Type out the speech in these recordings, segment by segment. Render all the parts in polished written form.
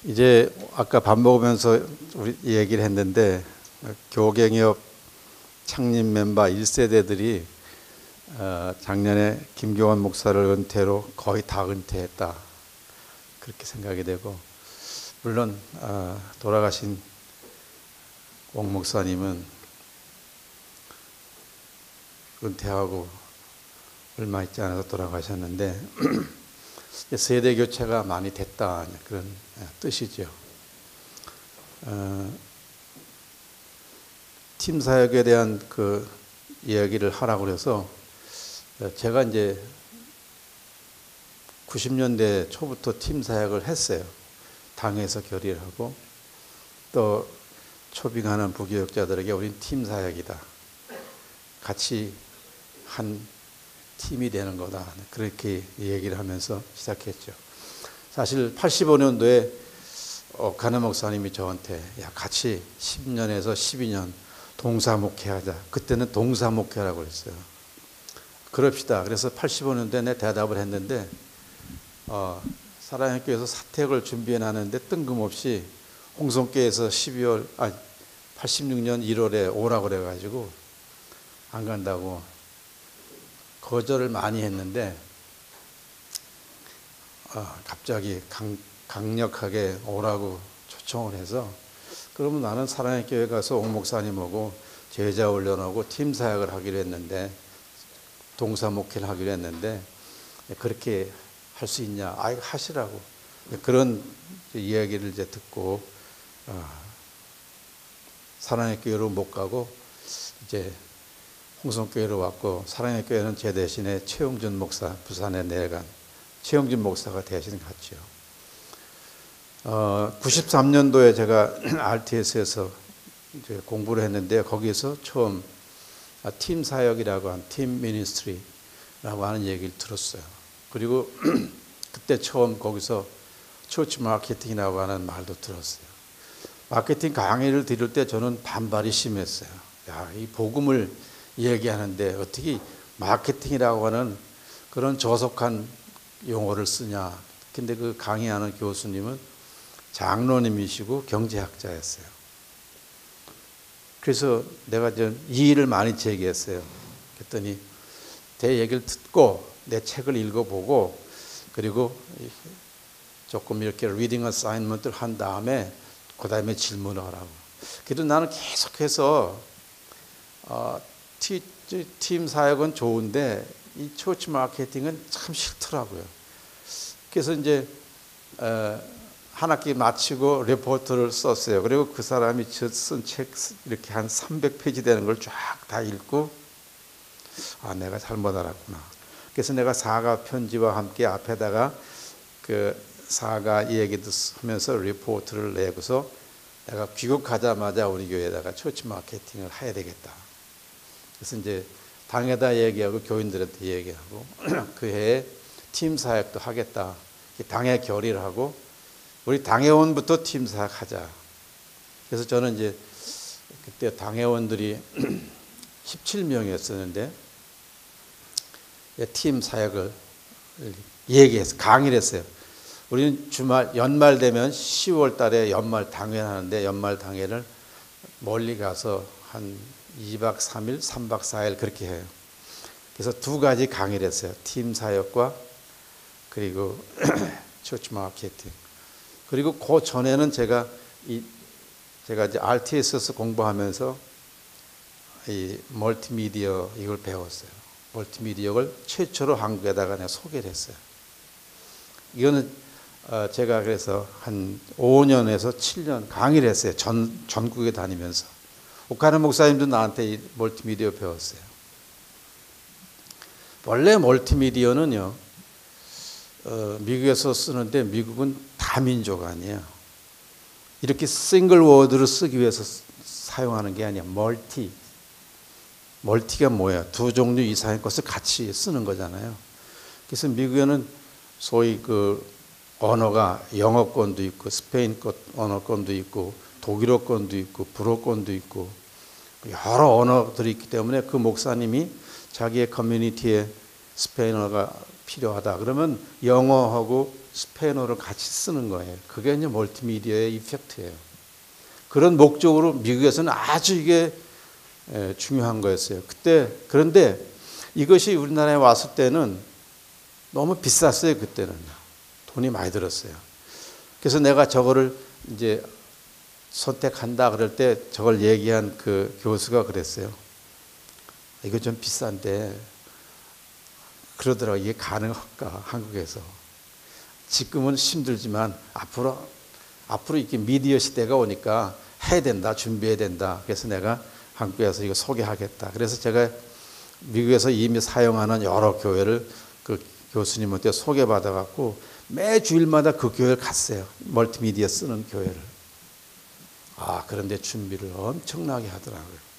이제 아까 밥 먹으면서 우리 얘기를 했는데 교갱협 창립 멤버 1세대들이 작년에 김교환 목사를 은퇴로 거의 다 은퇴했다 그렇게 생각이 되고, 물론 돌아가신 옥 목사님은 은퇴하고 얼마 있지 않아서 돌아가셨는데 세대 교체가 많이 됐다 그런 뜻이죠. 팀 사역에 대한 그 이야기를 하라고 그래서 제가 이제 90년대 초부터 팀 사역을 했어요. 당에서 결의를 하고 또 초빙하는 부교역자들에게 우린 팀 사역이다. 같이 한 팀이 되는 거다. 그렇게 얘기를 하면서 시작했죠. 사실 85년도에 가는 목사님이 저한테 같이 10년에서 12년 동사 목회하자. 그때는 동사 목회라고 그랬어요. 그럽시다. 그래서 85년도에 내 대답을 했는데 사랑의 교회에서 사택을 준비해 놨는데 뜬금없이 홍성교회에서 86년 1월에 오라고 그래가지고 안 간다고 거절을 많이 했는데 갑자기 강력하게 오라고 초청을 해서, 그러면 나는 사랑의 교회 가서 옥 목사님하고 제자 훈련하고 팀 사역을 하기로 했는데, 동사 목회를 하기로 했는데 그렇게 할 수 있냐? 하시라고. 그런 이야기를 이제 듣고 사랑의 교회로 못 가고 이제 홍성교회로 왔고, 사랑의 교회는 제 대신에 최용준 목사, 부산에 내려간 최용준 목사가 대신 갔죠. 93년도에 제가 RTS에서 이제 공부를 했는데 거기서 처음 팀 사역이라고 한 팀 미니스트리라고 하는 얘기를 들었어요. 그리고 그때 처음 거기서 처치 마케팅이라고 하는 말도 들었어요. 마케팅 강의를 들을 때 저는 반발이 심했어요. 이 복음을 얘기하는데 어떻게 마케팅이라고 하는 그런 저속한 용어를 쓰냐. 근데 그 강의하는 교수님은 장로님이시고 경제학자였어요. 그래서 내가 이 일을 많이 제기했어요. 그랬더니 제 얘기를 듣고 내 책을 읽어보고 그리고 조금 이렇게 리딩 어사인먼트를 한 다음에 그 다음에 질문을 하라고. 그래도 나는 계속해서 팀 사역은 좋은데 이 처치 마케팅은 참 싫더라고요. 그래서 이제 한 학기 마치고 리포트를 썼어요. 그리고 그 사람이 쓴 책 이렇게 한 300페이지 되는 걸 쫙 다 읽고 내가 잘못 알았구나. 그래서 내가 사과 편지와 함께 앞에다가 그 사과 얘기도 하면서 리포트를 내고서 내가 귀국하자마자 우리 교회에다가 처치 마케팅을 해야 되겠다. 그래서 이제 당에다 얘기하고 교인들한테 얘기하고 그 해에 팀 사역도 하겠다. 당에 결의를 하고 우리 당회원부터 팀 사역하자. 그래서 저는 이제 그때 당회원들이 17명이었었는데 팀 사역을 얘기해서 강의를 했어요. 우리는 연말 되면 10월 달에 연말 당회를 하는데 연말 당회를 멀리 가서 한 2박 3일, 3박 4일 그렇게 해요. 그래서 두 가지 강의를 했어요. 팀 사역과 그리고 처치 마케팅. 그리고 그 전에는 제가 이제 RTS에서 공부하면서 이 멀티미디어 이걸 배웠어요. 멀티미디어를 최초로 한국에다가 내가 소개를 했어요. 이거는 제가 그래서 한 5년에서 7년 강의를 했어요. 전국에 다니면서. 옥하는 목사님도 나한테 이 멀티미디어 배웠어요. 원래 멀티미디어는요, 미국에서 쓰는데 미국은 다민족 아니에요. 이렇게 싱글 워드를 쓰기 위해서 사용하는 게 아니야. 멀티가 뭐야? 두 종류 이상의 것을 같이 쓰는 거잖아요. 그래서 미국에는 소위 그 언어가 영어권도 있고 스페인 언어권도 있고 독일어권도 있고 불어권도 있고 여러 언어들이 있기 때문에 그 목사님이 자기의 커뮤니티에 스페인어가 필요하다. 그러면 영어하고 스페인어를 같이 쓰는 거예요. 그게 이제 멀티미디어의 이펙트예요. 그런 목적으로 미국에서는 아주 이게 중요한 거였어요. 그때 그런데 이것이 우리나라에 왔을 때는 너무 비쌌어요. 그때는 돈이 많이 들었어요. 그래서 내가 저거를 이제 선택한다 그럴 때 저걸 얘기한 그 교수가 그랬어요. 이거 좀 비싼데 그러더라고. 이게 가능할까 한국에서. 지금은 힘들지만 앞으로 이렇게 미디어 시대가 오니까 해야 된다, 준비해야 된다. 그래서 내가 한국에서 이거 소개하겠다. 그래서 제가 미국에서 이미 사용하는 여러 교회를 그 교수님한테 소개받아 갖고 매 주일마다 그 교회를 갔어요. 멀티미디어 쓰는 교회를. 그런데 준비를 엄청나게 하더라고요.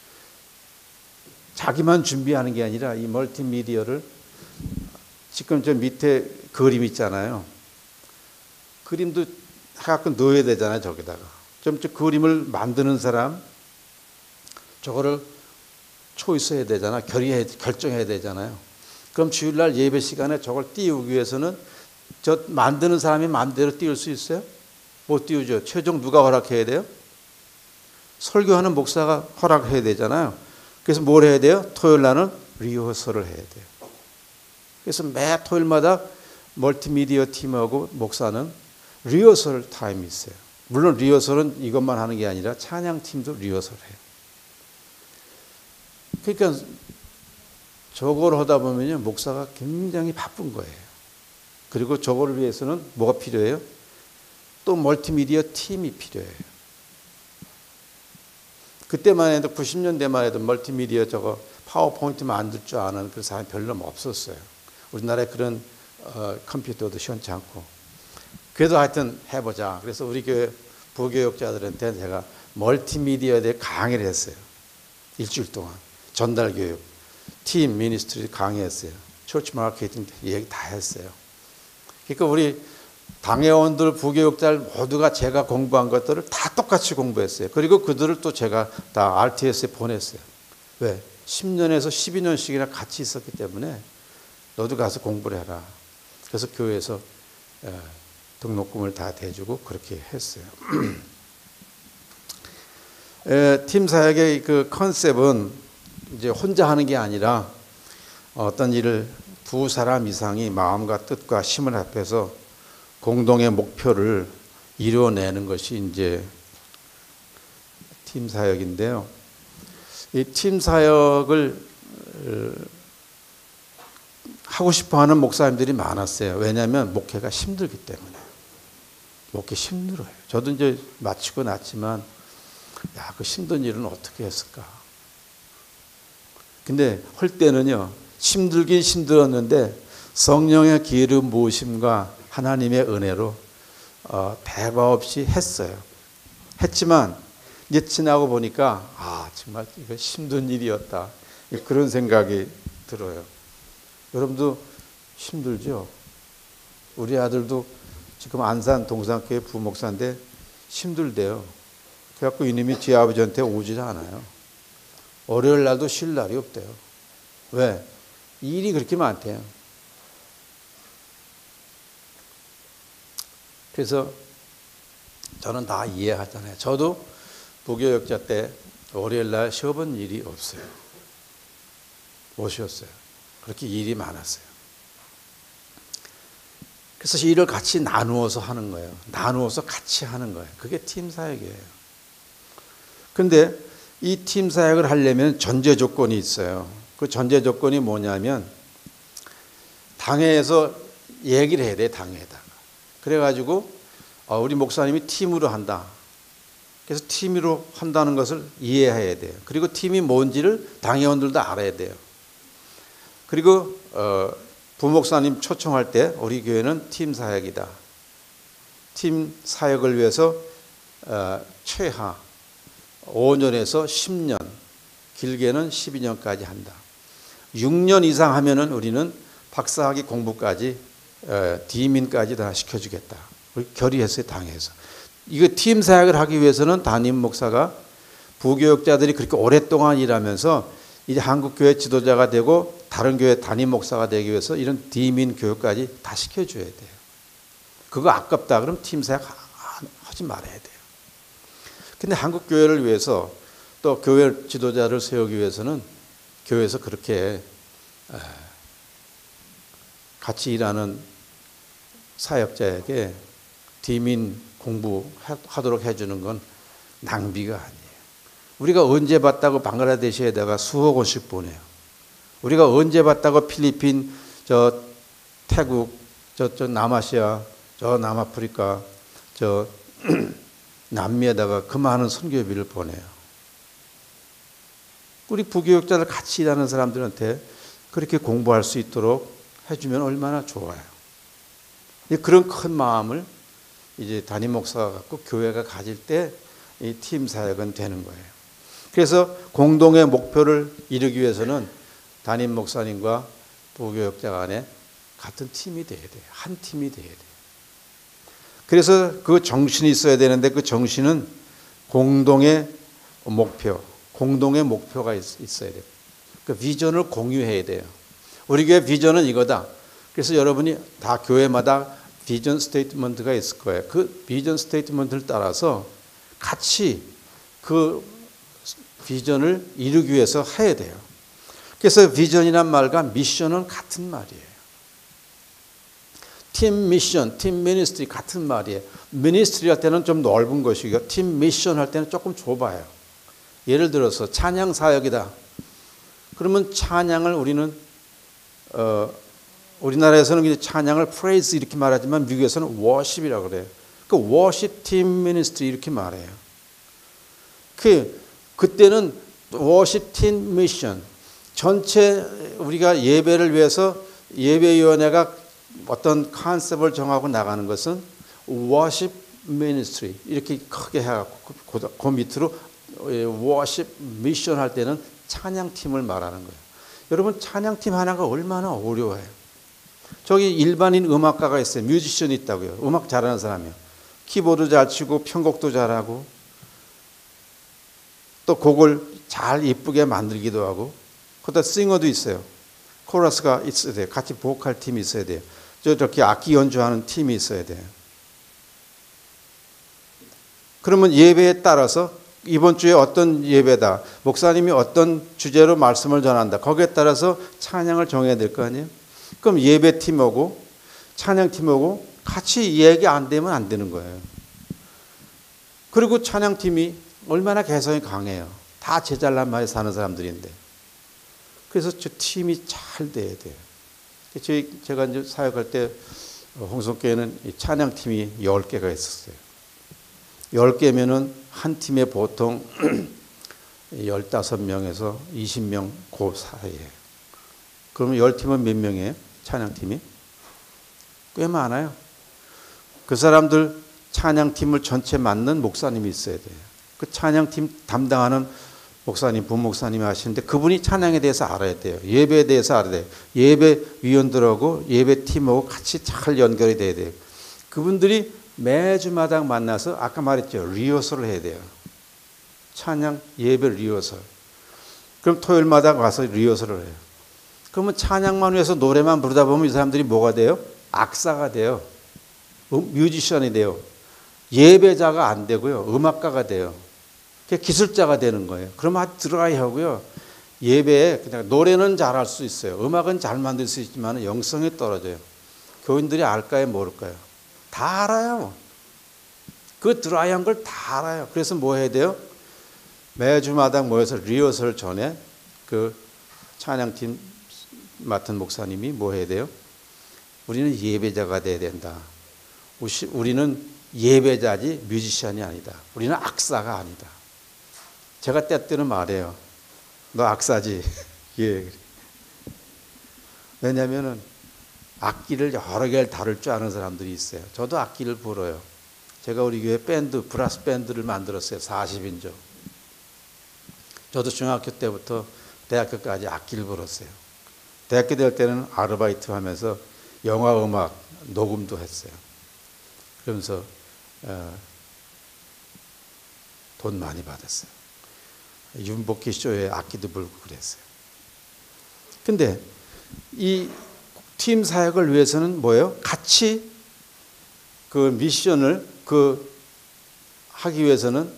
자기만 준비하는 게 아니라 이 멀티미디어를 지금 저 밑에 그림 있잖아요. 그림도 해갖고 넣어야 되잖아요. 저기다가. 좀 그림을 만드는 사람 저거를 초이스해야 되잖아. 결정해야 되잖아요. 그럼 주일날 예배 시간에 저걸 띄우기 위해서는 저 만드는 사람이 마음대로 띄울 수 있어요? 못 띄우죠. 최종 누가 허락해야 돼요? 설교하는 목사가 허락해야 되잖아요. 그래서 뭘 해야 돼요? 토요일 날은 리허설을 해야 돼요. 그래서 매 토요일마다 멀티미디어 팀하고 목사는 리허설 타임이 있어요. 물론 리허설은 이것만 하는 게 아니라 찬양팀도 리허설 해요. 그러니까 저걸 하다 보면요, 목사가 굉장히 바쁜 거예요. 그리고 저거를 위해서는 뭐가 필요해요? 또 멀티미디어 팀이 필요해요. 그때만 해도 90년대만 해도 멀티미디어 저거 파워포인트 만들 줄 아는 그 사람이 별로 없었어요. 우리나라에 그런 컴퓨터도 시원치 않고. 그래도 하여튼 해보자. 그래서 우리 교회 부교육자들한테 제가 멀티미디어에 대해 강의를 했어요. 일주일 동안. 전달 교육, 팀, 미니스트리 강의했어요. 처치 마케팅 얘기 다 했어요. 그러니까 우리 당회원들, 부교육자들 모두가 제가 공부한 것들을 다 똑같이 공부했어요. 그리고 그들을 또 제가 다 RTS에 보냈어요. 왜? 10년에서 12년씩이나 같이 있었기 때문에 너도 가서 공부를 해라. 그래서 교회에서 등록금을 다 대주고 그렇게 했어요. 팀 사역의 그 컨셉은 이제 혼자 하는 게 아니라 어떤 일을 두 사람 이상이 마음과 뜻과 힘을 합해서 공동의 목표를 이루어내는 것이 이제 팀 사역인데요. 이 팀 사역을 하고 싶어 하는 목사님들이 많았어요. 왜냐하면 목회가 힘들기 때문에. 목회 힘들어요. 저도 이제 마치고 났지만, 그 힘든 일은 어떻게 했을까? 근데 할 때는요, 힘들긴 힘들었는데 성령의 기름 부으심과 하나님의 은혜로 대화 없이 했어요. 했지만 이제 지나고 보니까 정말 이거 힘든 일이었다. 그런 생각이 들어요. 여러분도 힘들죠? 우리 아들도 지금 안산 동산교회 부목사인데 힘들대요. 그래갖고 이놈이 지 아버지한테 오질 않아요. 월요일 날도 쉴 날이 없대요. 왜? 일이 그렇게 많대요. 그래서 저는 다 이해하잖아요. 저도 부교역자 때 월요일 날 쉬어본 일이 없어요. 못 쉬었어요. 그렇게 일이 많았어요. 그래서 일을 같이 나누어서 하는 거예요. 나누어서 같이 하는 거예요. 그게 팀 사역이에요. 그런데 이 팀 사역을 하려면 전제 조건이 있어요. 그 전제 조건이 뭐냐면 당회에서 얘기를 해야 돼, 당회에다가. 그래가지고 우리 목사님이 팀으로 한다. 그래서 팀으로 한다는 것을 이해해야 돼요. 그리고 팀이 뭔지를 당회원들도 알아야 돼요. 그리고 부목사님 초청할 때 우리 교회는 팀 사역이다. 팀 사역을 위해서 최하 5년에서 10년, 길게는 12년까지 한다. 6년 이상 하면은 우리는 박사학위 공부까지 디민까지 다 시켜주겠다. 결의했어요, 당에서. 이거 팀 사역을 하기 위해서는 담임 목사가 부교육자들이 그렇게 오랫동안 일하면서 이제 한국 교회 지도자가 되고 다른 교회 담임 목사가 되기 위해서 이런 디민 교육까지 다 시켜줘야 돼요. 그거 아깝다. 그럼 팀 사역 하지 말아야 돼요. 근데 한국 교회를 위해서 또 교회 지도자를 세우기 위해서는 교회에서 그렇게 같이 일하는 사역자에게 팀인 공부하도록 해주는 건 낭비가 아니에요. 우리가 언제 봤다고 방글라데시에다가 수억 원씩 보내요. 우리가 언제 봤다고 필리핀, 저 태국, 저 남아시아, 저 남아프리카, 저 남미에다가 그 많은 선교비를 보내요. 우리 부교육자들 같이 일하는 사람들한테 그렇게 공부할 수 있도록 해주면 얼마나 좋아요. 그런 큰 마음을 이제 담임 목사가 갖고 교회가 가질 때 이 팀 사역은 되는 거예요. 그래서 공동의 목표를 이루기 위해서는 담임 목사님과 부교육자 간에 같은 팀이 돼야 돼요. 한 팀이 돼야 돼요. 그래서 그 정신이 있어야 되는데 그 정신은 공동의 목표가 있어야 돼요. 그 비전을 공유해야 돼요. 우리 교회 비전은 이거다. 그래서 여러분이 다 교회마다 비전 스테이트먼트가 있을 거예요. 그 비전 스테이트먼트를 따라서 같이 그 비전을 이루기 위해서 해야 돼요. 그래서 비전이란 말과 미션은 같은 말이에요. 팀 미션, 팀 미니스트리 같은 말이에요. 미니스트리 할 때는 좀 넓은 것이고 팀 미션 할 때는 조금 좁아요. 예를 들어서 찬양 사역이다. 그러면 찬양을 우리는 우리나라에서는 찬양을 praise 이렇게 말하지만 미국에서는 worship이라고 그래요. 그 worship team ministry 이렇게 말해요. 그때는 worship team mission 전체 우리가 예배를 위해서 예배위원회가 어떤 컨셉을 정하고 나가는 것은 worship ministry 이렇게 크게 해갖고 그 밑으로 worship mission 할 때는 찬양팀을 말하는 거예요. 여러분 찬양팀 하나가 얼마나 어려워요. 저기 일반인 음악가가 있어요. 뮤지션이 있다고요. 음악 잘하는 사람이요. 키보드 잘 치고 편곡도 잘하고 또 곡을 잘 이쁘게 만들기도 하고 그다음 싱어도 있어요. 코러스가 있어야 돼요. 같이 보컬 팀이 있어야 돼요. 저렇게 악기 연주하는 팀이 있어야 돼요. 그러면 예배에 따라서 이번 주에 어떤 예배다. 목사님이 어떤 주제로 말씀을 전한다. 거기에 따라서 찬양을 정해야 될 거 아니에요. 그럼 예배팀하고 찬양팀하고 같이 얘기 안 되면 안 되는 거예요. 그리고 찬양팀이 얼마나 개성이 강해요. 다 제잘난 말에 사는 사람들인데. 그래서 저 팀이 잘 돼야 돼요. 제가 이제 사역할 때 홍성교회는 찬양팀이 10개가 있었어요. 10개면은 한 팀에 보통 15명에서 20명 그 사이에. 그러면 10팀은 몇 명이에요? 찬양팀이? 꽤 많아요. 그 사람들 찬양팀을 전체 맡는 목사님이 있어야 돼요. 그 찬양팀 담당하는 목사님, 부목사님이 하시는데 그분이 찬양에 대해서 알아야 돼요. 예배에 대해서 알아야 돼요. 예배위원들하고 예배팀하고 같이 잘 연결이 돼야 돼요. 그분들이 매주마다 만나서 아까 말했죠. 리허설을 해야 돼요. 찬양 예배 리허설. 그럼 토요일마다 가서 리허설을 해요. 그러면 찬양만 위해서 노래만 부르다 보면 이 사람들이 뭐가 돼요? 악사가 돼요. 뮤지션이 돼요. 예배자가 안 되고요. 음악가가 돼요. 기술자가 되는 거예요. 그러면 아주 드라이 하고요. 예배에 그냥 노래는 잘할 수 있어요. 음악은 잘 만들 수 있지만 영성이 떨어져요. 교인들이 알까요? 모를까요? 다 알아요. 그 드라이한 걸 다 알아요. 그래서 뭐 해야 돼요? 매주마다 모여서 리허설 전에 그 찬양팀 맡은 목사님이 뭐 해야 돼요? 우리는 예배자가 돼야 된다. 우리는 예배자지 뮤지션이 아니다. 우리는 악사가 아니다. 제가 때때로 말해요. 너 악사지? 예. 왜냐하면 악기를 여러 개를 다룰 줄 아는 사람들이 있어요. 저도 악기를 불어요. 제가 우리 교회 밴드, 브라스 밴드를 만들었어요. 40인조. 저도 중학교 때부터 대학교까지 악기를 불었어요. 대학교 될 때는 아르바이트 하면서 영화 음악 녹음도 했어요. 그러면서 돈 많이 받았어요. 윤복희 쇼에 악기도 불고 그랬어요. 근데 이 팀 사역을 위해서는 뭐예요? 같이 그 미션을 하기 위해서는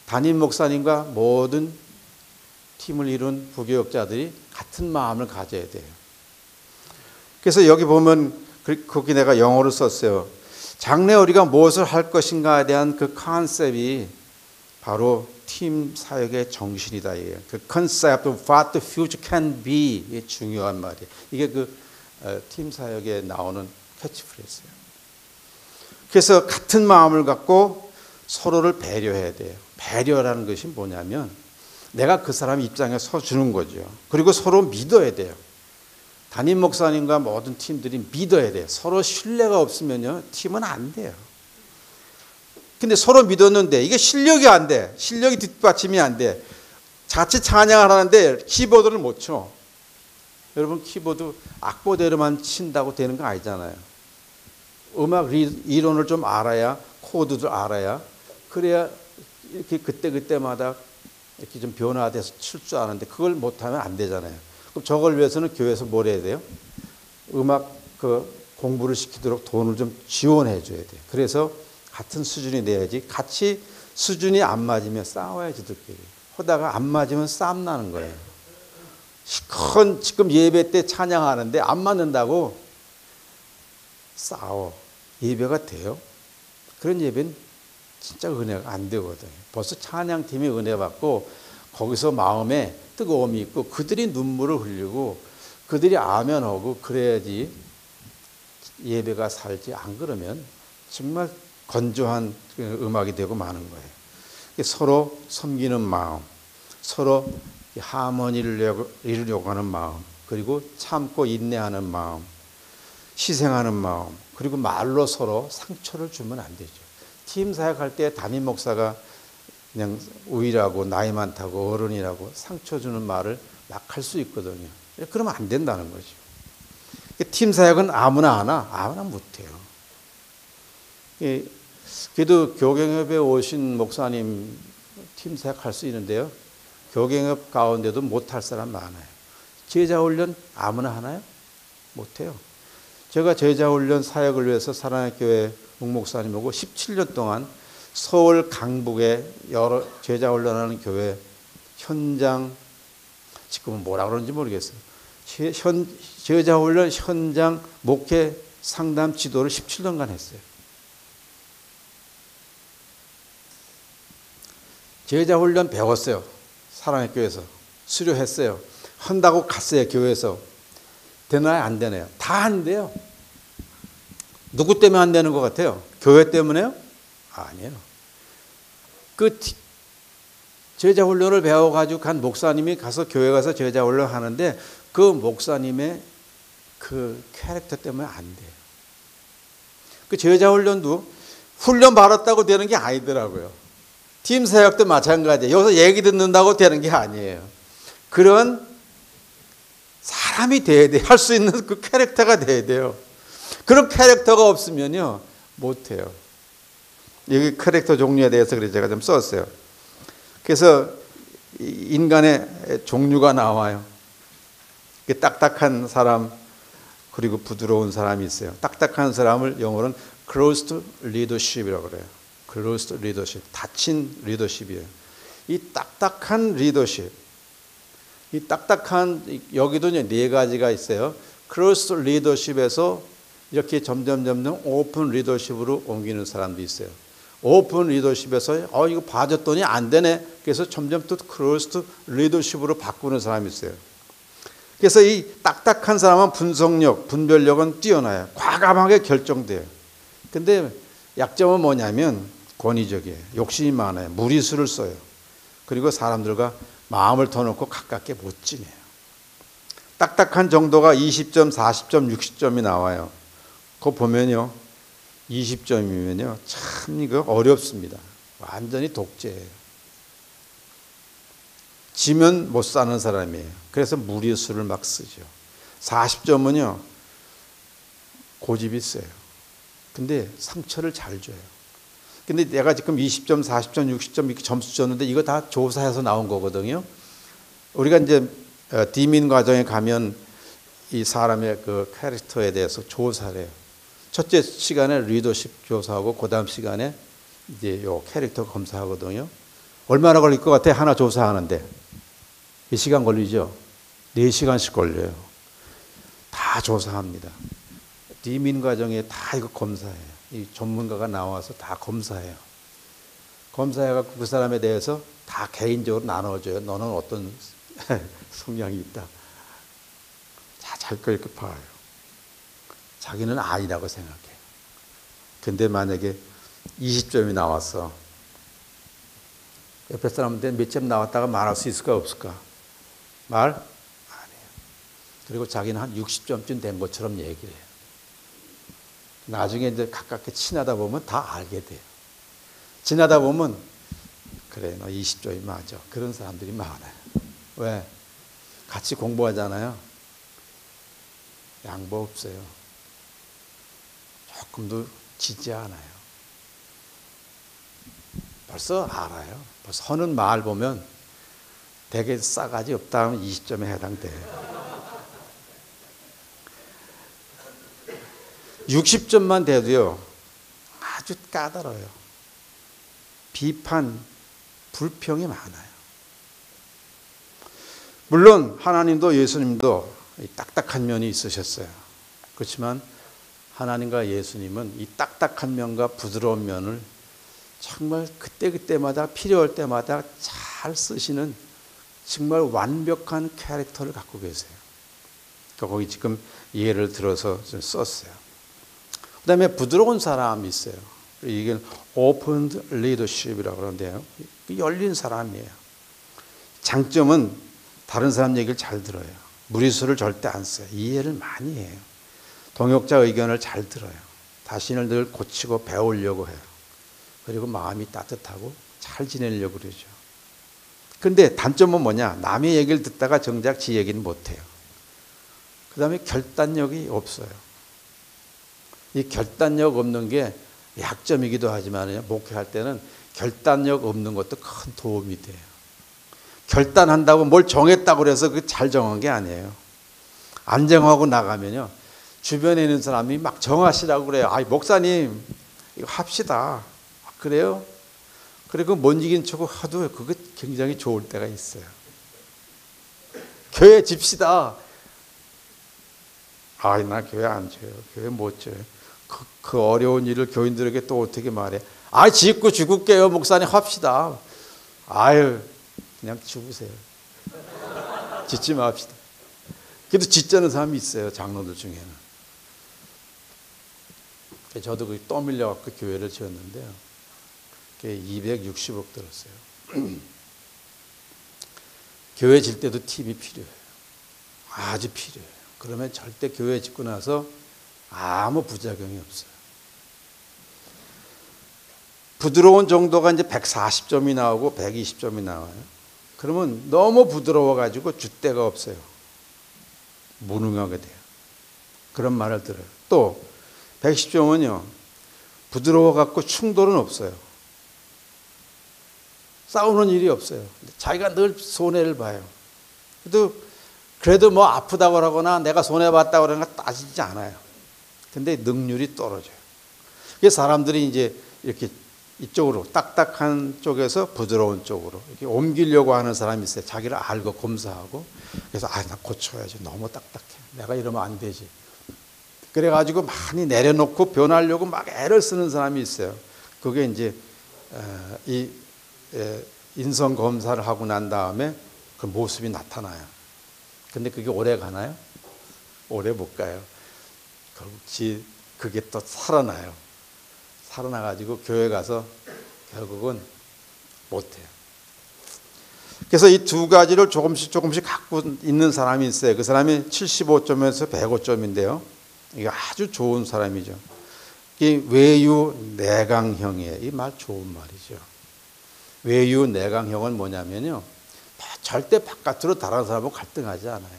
담임 목사님과 모든 팀을 이룬 부교역자들이 같은 마음을 가져야 돼요. 그래서 여기 보면 거기 내가 영어로 썼어요. 장래 우리가 무엇을 할 것인가에 대한 그 컨셉이 바로 팀 사역의 정신이다. 그 컨셉 of what the future can be 이게 중요한 말이에요. 이게 팀 사역에 나오는 캐치프레이즈예요. 그래서 같은 마음을 갖고 서로를 배려해야 돼요. 배려라는 것이 뭐냐면 내가 그 사람 입장에 서주는 거죠. 그리고 서로 믿어야 돼요. 담임 목사님과 모든 팀들이 믿어야 돼요. 서로 신뢰가 없으면요, 팀은 안 돼요. 근데 서로 믿었는데 이게 실력이 안 돼. 실력이 뒷받침이 안 돼. 자칫 찬양을 하는데 키보드를 못 쳐. 여러분 키보드 악보대로만 친다고 되는 거 아니잖아요. 음악 이론을 좀 알아야, 코드도 알아야, 그래야 이렇게 그때마다 이렇게 좀 변화돼서 칠 줄 아는데 그걸 못하면 안 되잖아요. 그럼 저걸 위해서는 교회에서 뭘 해야 돼요? 음악 공부를 시키도록 돈을 좀 지원해 줘야 돼요. 그래서 같은 수준이 돼야지, 같이 수준이 안 맞으면 싸워야지 들끼리. 하다가 안 맞으면 싸움 나는 거예요. 지금 예배 때 찬양하는데 안 맞는다고 싸워. 예배가 돼요? 그런 예배는 진짜 은혜가 안 되거든요. 벌써 찬양팀이 은혜 받고 거기서 마음에 뜨거움이 있고 그들이 눈물을 흘리고 그들이 아멘하고 그래야지 예배가 살지. 안 그러면 정말 건조한 음악이 되고 마는 거예요. 서로 섬기는 마음, 서로 하모니를 이루려고 하는 마음, 그리고 참고 인내하는 마음, 희생하는 마음, 그리고 말로 서로 상처를 주면 안 되죠. 팀 사역할 때 담임 목사가 그냥 우일하고 나이 많다고 어른이라고 상처 주는 말을 막 할 수 있거든요. 그러면 안 된다는 거죠. 팀 사역은 아무나 하나? 아무나 못해요. 그래도 교경협에 오신 목사님 팀 사역할 수 있는데요. 교경협 가운데도 못할 사람 많아요. 제자 훈련 아무나 하나요? 못해요. 제가 제자 훈련 사역을 위해서 사랑의 교회 목목사님하고 17년 동안 서울 강북에 여러 제자 훈련하는 교회 현장, 지금은 뭐라 그러는지 모르겠어요. 제자 훈련 현장 목회 상담 지도를 17년간 했어요. 제자 훈련 배웠어요. 사랑의 교회에서. 수료했어요. 한다고 갔어요. 교회에서. 되나요? 안 되나요? 다 안 돼요. 누구 때문에 안 되는 것 같아요? 교회 때문에요? 아니에요. 제자 훈련을 배워가지고 간 목사님이 가서 교회 가서 제자 훈련 하는데 그 목사님의 그 캐릭터 때문에 안 돼요. 그 제자 훈련도 훈련 받았다고 되는 게 아니더라고요. 팀 사역도 마찬가지예요. 여기서 얘기 듣는다고 되는 게 아니에요. 그런 사람이 돼야 돼요. 할 수 있는 그 캐릭터가 돼야 돼요. 그런 캐릭터가 없으면요, 못해요. 여기 캐릭터 종류에 대해서 그래서 제가 좀 썼어요. 그래서 인간의 종류가 나와요. 딱딱한 사람, 그리고 부드러운 사람이 있어요. 딱딱한 사람을 영어로는 closed leadership이라고 그래요. closed leadership, 닫힌 리더십이에요. 이 딱딱한 리더십, 이 딱딱한, 여기도 네 가지가 있어요. closed leadership에서 이렇게 점점 오픈 리더십으로 옮기는 사람도 있어요. 오픈 리더십에서 이거 봐줬더니 안 되네. 그래서 점점 또 closed 리더십으로 바꾸는 사람이 있어요. 그래서 이 딱딱한 사람은 분석력, 분별력은 뛰어나요. 과감하게 결정돼요. 근데 약점은 뭐냐면 권위적이에요. 욕심이 많아요. 무리수를 써요. 그리고 사람들과 마음을 터놓고 가깝게 못 지내요. 딱딱한 정도가 20점, 40점, 60점이 나와요. 그거 보면요, 20점이면요, 참 이거 어렵습니다. 완전히 독재예요. 지면 못 사는 사람이에요. 그래서 무리수를 막 쓰죠. 40점은요, 고집이 세요. 근데 상처를 잘 줘요. 근데 내가 지금 20점, 40점, 60점 이렇게 점수 줬는데 이거 다 조사해서 나온 거거든요. 우리가 이제 디민 과정에 가면 이 사람의 그 캐릭터에 대해서 조사를 해요. 첫째 시간에 리더십 조사하고 그다음 시간에 이제 요 캐릭터 검사하거든요. 얼마나 걸릴 것 같아? 하나 조사하는데. 몇 시간 걸리죠? 4시간씩 걸려요. 다 조사합니다. 디민 과정에 다 이거 검사해요. 이 전문가가 나와서 다 검사해요. 검사해갖고 그 사람에 대해서 다 개인적으로 나눠줘요. 너는 어떤 성향이 있다. 잘 거 이렇게 봐요. 자기는 아니라고 생각해요. 근데 만약에 20점이 나왔어. 옆에 사람한테 몇 점 나왔다가 말할 수 있을까 없을까? 말? 안 해요. 그리고 자기는 한 60점쯤 된 것처럼 얘기를 해요. 나중에 이제 가깝게 친하다 보면 다 알게 돼요. 지나다 보면 그래 너 20점이 맞아. 그런 사람들이 많아요. 왜? 같이 공부하잖아요. 양보 없어요. 조금도 지지 않아요. 벌써 알아요. 벌써 하는 말 보면 되게 싸가지 없다 하면 20점에 해당돼요. 60점만 돼도요. 아주 까다로워요. 비판, 불평이 많아요. 물론 하나님도 예수님도 딱딱한 면이 있으셨어요. 그렇지만 하나님과 예수님은 이 딱딱한 면과 부드러운 면을 정말 그때그때마다 필요할 때마다 잘 쓰시는 정말 완벽한 캐릭터를 갖고 계세요. 거기 지금 예를 들어서 좀 썼어요. 그 다음에 부드러운 사람이 있어요. 이게 open leadership이라고 그러는데요. 열린 사람이에요. 장점은 다른 사람 얘기를 잘 들어요. 무리수를 절대 안 써요. 이해를 많이 해요. 동역자 의견을 잘 들어요. 자신을 늘 고치고 배우려고 해요. 그리고 마음이 따뜻하고 잘 지내려고 그러죠. 근데 단점은 뭐냐? 남의 얘기를 듣다가 정작 지 얘기는 못해요. 그 다음에 결단력이 없어요. 이 결단력 없는 게 약점이기도 하지만요. 목회할 때는 결단력 없는 것도 큰 도움이 돼요. 결단한다고 뭘 정했다고 그래서 그 잘 정한 게 아니에요. 안 정하고 나가면요. 주변에 있는 사람이 막 정하시라고 그래요. 아이, 목사님, 이거 합시다. 그래요? 그리고 못 이긴 척 하도 그게 굉장히 좋을 때가 있어요. 교회 집시다. 아이, 나 교회 안 줘요. 교회 못 줘요. 그 어려운 일을 교인들에게 또 어떻게 말해? 아, 짓고 죽을게요. 목사님 합시다. 아유, 그냥 죽으세요. 짓지 맙시다. 그래도 짓자는 사람이 있어요. 장로들 중에는. 저도 그 떠밀려갖고 교회를 지었는데요. 260억 들었어요. 교회 질 때도 팁이 필요해요. 아주 필요해요. 그러면 절대 교회 짓고 나서 아무 부작용이 없어요. 부드러운 정도가 이제 140점이 나오고 120점이 나와요. 그러면 너무 부드러워가지고 줏대가 없어요. 무능하게 돼요. 그런 말을 들어요. 또 110점은요. 부드러워갖고 충돌은 없어요. 싸우는 일이 없어요. 자기가 늘 손해를 봐요. 그래도 뭐 아프다고 하거나 내가 손해봤다고 그러는 거 따지지 않아요. 근데 능률이 떨어져요. 그래서 사람들이 이제 이렇게 이쪽으로 딱딱한 쪽에서 부드러운 쪽으로 이렇게 옮기려고 하는 사람이 있어요. 자기를 알고 검사하고. 그래서 나 고쳐야지. 너무 딱딱해. 내가 이러면 안 되지. 그래가지고 많이 내려놓고 변하려고 막 애를 쓰는 사람이 있어요. 그게 이제 이 인성 검사를 하고 난 다음에 그 모습이 나타나요. 근데 그게 오래 가나요? 오래 못 가요. 결국 그게 또 살아나요. 살아나가지고 교회 가서 결국은 못해요. 그래서 이 두 가지를 조금씩 갖고 있는 사람이 있어요. 그 사람이 75점에서 105점인데요. 이게 아주 좋은 사람이죠. 이 외유내강형이에요. 이 말 좋은 말이죠. 외유내강형은 뭐냐면요. 절대 바깥으로 다른 사람하고 갈등하지 않아요.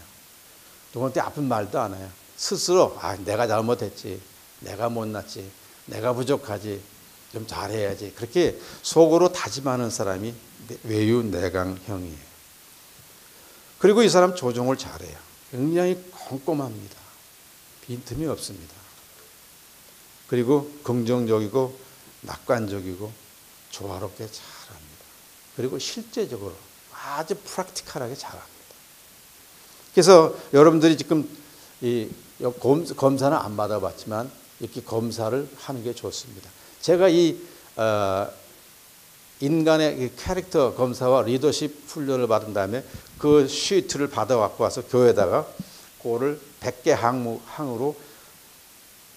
누구한테 아픈 말도 안 해요. 스스로 내가 잘못했지. 내가 못났지. 내가 부족하지. 좀 잘해야지. 그렇게 속으로 다짐하는 사람이 외유내강형이에요. 그리고 이 사람 조종을 잘해요. 굉장히 꼼꼼합니다. 빈틈이 없습니다. 그리고 긍정적이고 낙관적이고 조화롭게 잘합니다. 그리고 실제적으로 아주 프랙티컬하게 잘합니다. 그래서 여러분들이 지금 이 검사는 안 받아봤지만 이렇게 검사를 하는 게 좋습니다. 제가 이 인간의 캐릭터 검사와 리더십 훈련을 받은 다음에 그 시트를 받아갖고 와서 교회에다가 그거를 100개 항으로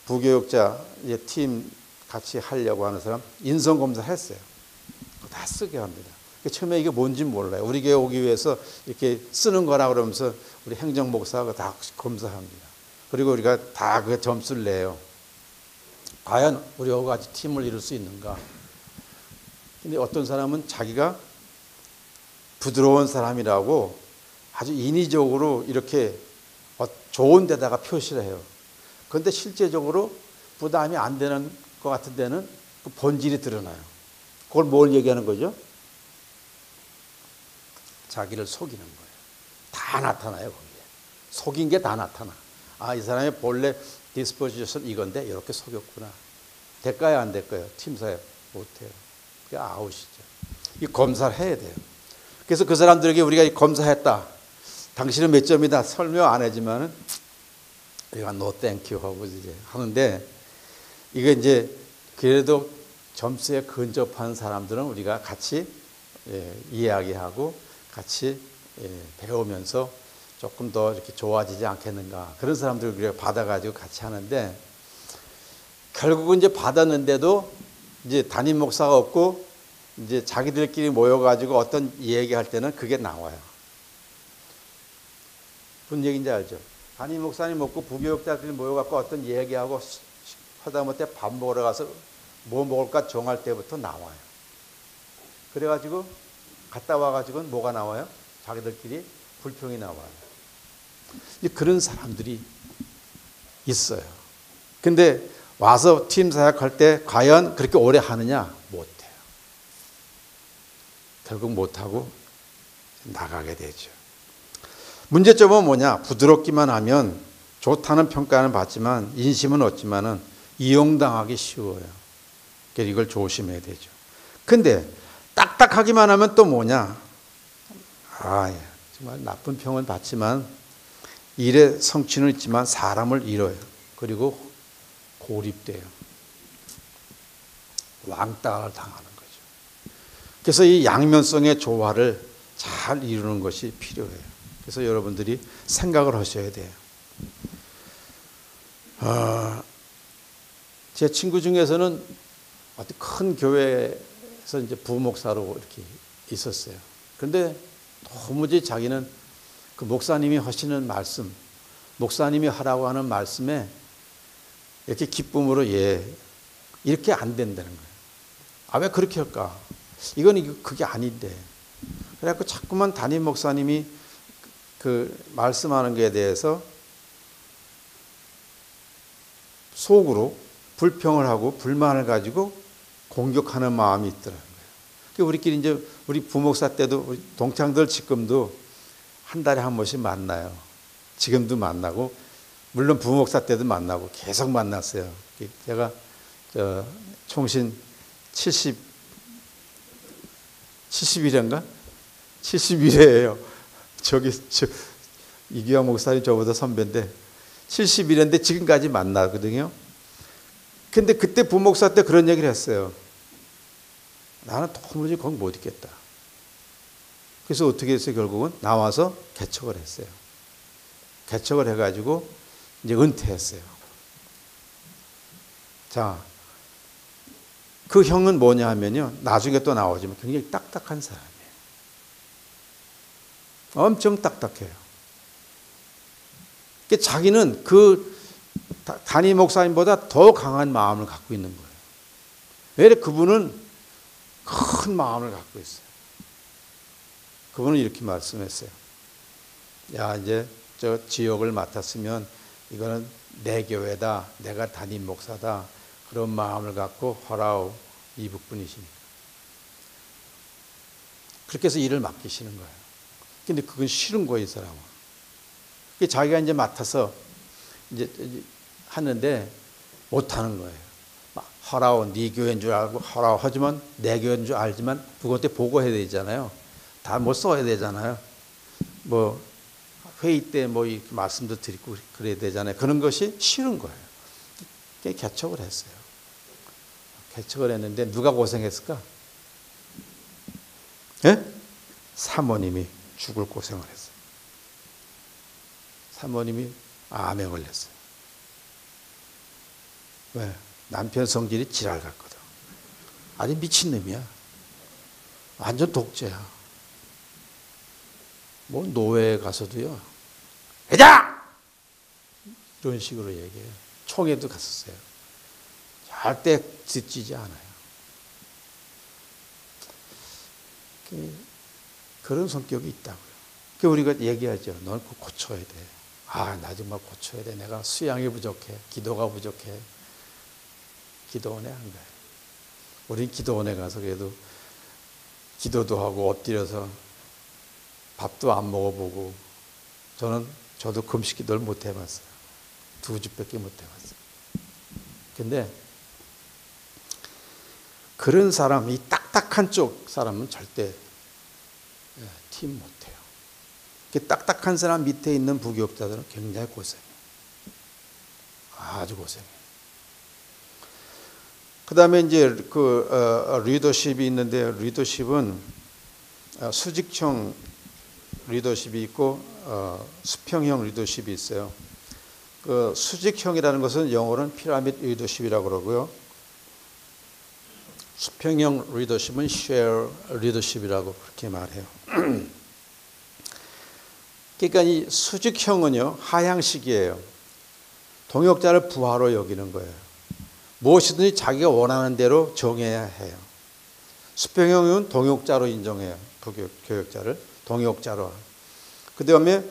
부교육자 팀 같이 하려고 하는 사람 인성검사 했어요. 다 쓰게 합니다. 처음에 이게 뭔지 몰라요. 우리 교회 오기 위해서 이렇게 쓰는 거라 그러면서 우리 행정목사가 다 검사합니다. 그리고 우리가 다 그 점수를 내요. 과연 우리하고 같이 팀을 이룰 수 있는가. 근데 어떤 사람은 자기가 부드러운 사람이라고 아주 인위적으로 이렇게 좋은 데다가 표시를 해요. 그런데 실제적으로 부담이 안 되는 것 같은 데는 그 본질이 드러나요. 그걸 뭘 얘기하는 거죠? 자기를 속이는 거예요. 다 나타나요, 거기에. 속인 게 다 나타나. 아, 이 사람의 본래 디스포지션 이건데 이렇게 속였구나. 될까요, 안 될까요? 팀사에 못해요. 그게 아웃이죠. 이 검사를 해야 돼요. 그래서 그 사람들에게 우리가 이 검사했다. 당신은 몇 점이다. 설명 안 하지만은 우리가 no thank you 하고 이제 하는데 이게 이제 그래도 점수에 근접한 사람들은 우리가 같이 이야기하고 같이 배우면서 조금 더 이렇게 좋아지지 않겠는가. 그런 사람들을 우리가 받아가지고 같이 하는데 결국은 이제 받았는데도 이제 담임 목사가 없고 이제 자기들끼리 모여가지고 어떤 얘기할 때는 그게 나와요. 무슨 얘기인지 알죠? 담임 목사님 없고 부교육자들이 모여갖고 어떤 얘기하고 하다못해 밥 먹으러 가서 뭐 먹을까 정할 때부터 나와요. 그래가지고 갔다 와가지고 뭐가 나와요? 자기들끼리 불평이 나와요. 그런 사람들이 있어요. 근데 와서 팀 사역할 때 과연 그렇게 오래 하느냐? 못해요. 결국 못하고 나가게 되죠. 문제점은 뭐냐? 부드럽기만 하면 좋다는 평가는 받지만 인심은 얻지만은 이용당하기 쉬워요. 그래서 이걸 조심해야 되죠. 근데 딱딱하기만 하면 또 뭐냐? 정말 나쁜 평은 받지만 일의 성취는 있지만 사람을 잃어요. 그리고 고립돼요. 왕따를 당하는 거죠. 그래서 이 양면성의 조화를 잘 이루는 것이 필요해요. 그래서 여러분들이 생각을 하셔야 돼요. 제 친구 중에서는 어떤 큰 교회에서 이제 부목사로 이렇게 있었어요. 그런데 도무지 자기는 그 목사님이 하시는 말씀, 목사님이 하라고 하는 말씀에 이렇게 기쁨으로 이렇게 안 된다는 거예요. 왜 그렇게 할까? 이건 그게 아닌데. 그래갖고 자꾸만 담임 목사님이 그 말씀하는 것에 대해서 속으로 불평을 하고 불만을 가지고 공격하는 마음이 있더라고요. 우리끼리 이제 우리 부목사 때도 우리 동창들 지금도 한 달에 한 번씩 만나요. 지금도 만나고 물론 부목사 때도 만나고 계속 만났어요. 제가 총신 71회인가? 71회예요. 이기영 목사님 저보다 선배인데 71회인데 지금까지 만나거든요. 근데 그때 부목사 때 그런 얘기를 했어요. 나는 도무지 거기 못 있겠다. 그래서 어떻게 했어요? 결국은 나와서 개척을 했어요. 개척을 해가지고 이제 은퇴했어요. 자, 그 형은 뭐냐 하면요. 나중에 또 나오지만 굉장히 딱딱한 사람이에요. 엄청 딱딱해요. 자기는 그 담임 목사님보다 더 강한 마음을 갖고 있는 거예요. 왜 그분은 큰 마음을 갖고 있어요. 그분은 이렇게 말씀했어요. 야, 이제 저 지역을 맡았으면 이거는 내 교회다. 내가 담임 목사다. 그런 마음을 갖고 허라오 이북분이시니까. 그렇게 해서 일을 맡기시는 거예요. 근데 그건 싫은 거예요, 이 사람은. 자기가 이제 맡아서 이제 하는데 못하는 거예요. 하라고 네 교회인 줄 알고 하라고 하지만 내 교회인 줄 알지만 누구한테 보고해야 되잖아요. 다 못 써야 되잖아요. 뭐 회의 때 뭐 이렇게 말씀도 드리고 그래야 되잖아요. 그런 것이 싫은 거예요. 개척을 했어요. 개척을 했는데 누가 고생했을까? 예? 사모님이 죽을 고생을 했어요. 사모님이 암에 걸렸어요. 왜? 남편 성질이 지랄 같거든. 아주 미친놈이야. 완전 독재야. 뭐 노회에 가서도요. 회장! 이런 식으로 얘기해요. 총회도 갔었어요. 절대 듣지 않아요. 그런 성격이 있다고요. 그러니까 우리가 얘기하죠. 넌 그거 고쳐야 돼. 아, 나 정말 고쳐야 돼. 내가 수양이 부족해. 기도가 부족해. 기도원에 안 가요. 우린 기도원에 가서 그래도 기도도 하고 엎드려서 밥도 안 먹어보고 저도 금식 기도를 못 해봤어요. 2주밖에 못 해봤어요. 근데 그런 사람, 이 딱딱한 쪽 사람은 절대 팀 못해요. 딱딱한 사람 밑에 있는 부교육자들은 굉장히 고생해요. 아주 고생해요. 그 다음에 이제 리더십이 있는데, 리더십은 수직형 리더십이 있고, 수평형 리더십이 있어요. 그 수직형이라는 것은 영어로는 피라미드 리더십이라고 그러고요. 수평형 리더십은 share 리더십이라고 그렇게 말해요. 그러니까 이 수직형은요, 하향식이에요. 동역자를 부하로 여기는 거예요. 무엇이든지 자기가 원하는 대로 정해야 해요. 수평형은 동역자로 인정해요. 교역자를 동역자로. 그 다음에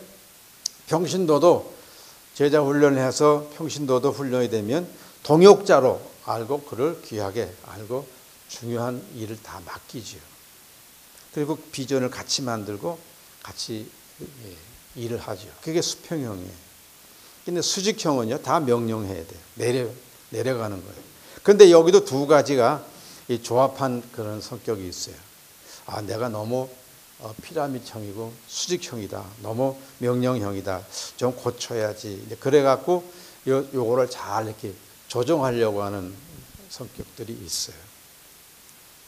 평신도도 제자 훈련을 해서 평신도도 훈련이 되면 동역자로 알고 그를 귀하게 알고 중요한 일을 다 맡기죠. 그리고 비전을 같이 만들고 같이 일을 하죠. 그게 수평형이에요. 근데 수직형은요, 다 명령해야 돼요. 내려가는 거예요. 근데 여기도 두 가지가 조합한 그런 성격이 있어요. 아, 내가 너무 피라미드형이고 수직형이다. 너무 명령형이다. 좀 고쳐야지. 그래갖고 요거를 잘 이렇게 조정하려고 하는 성격들이 있어요.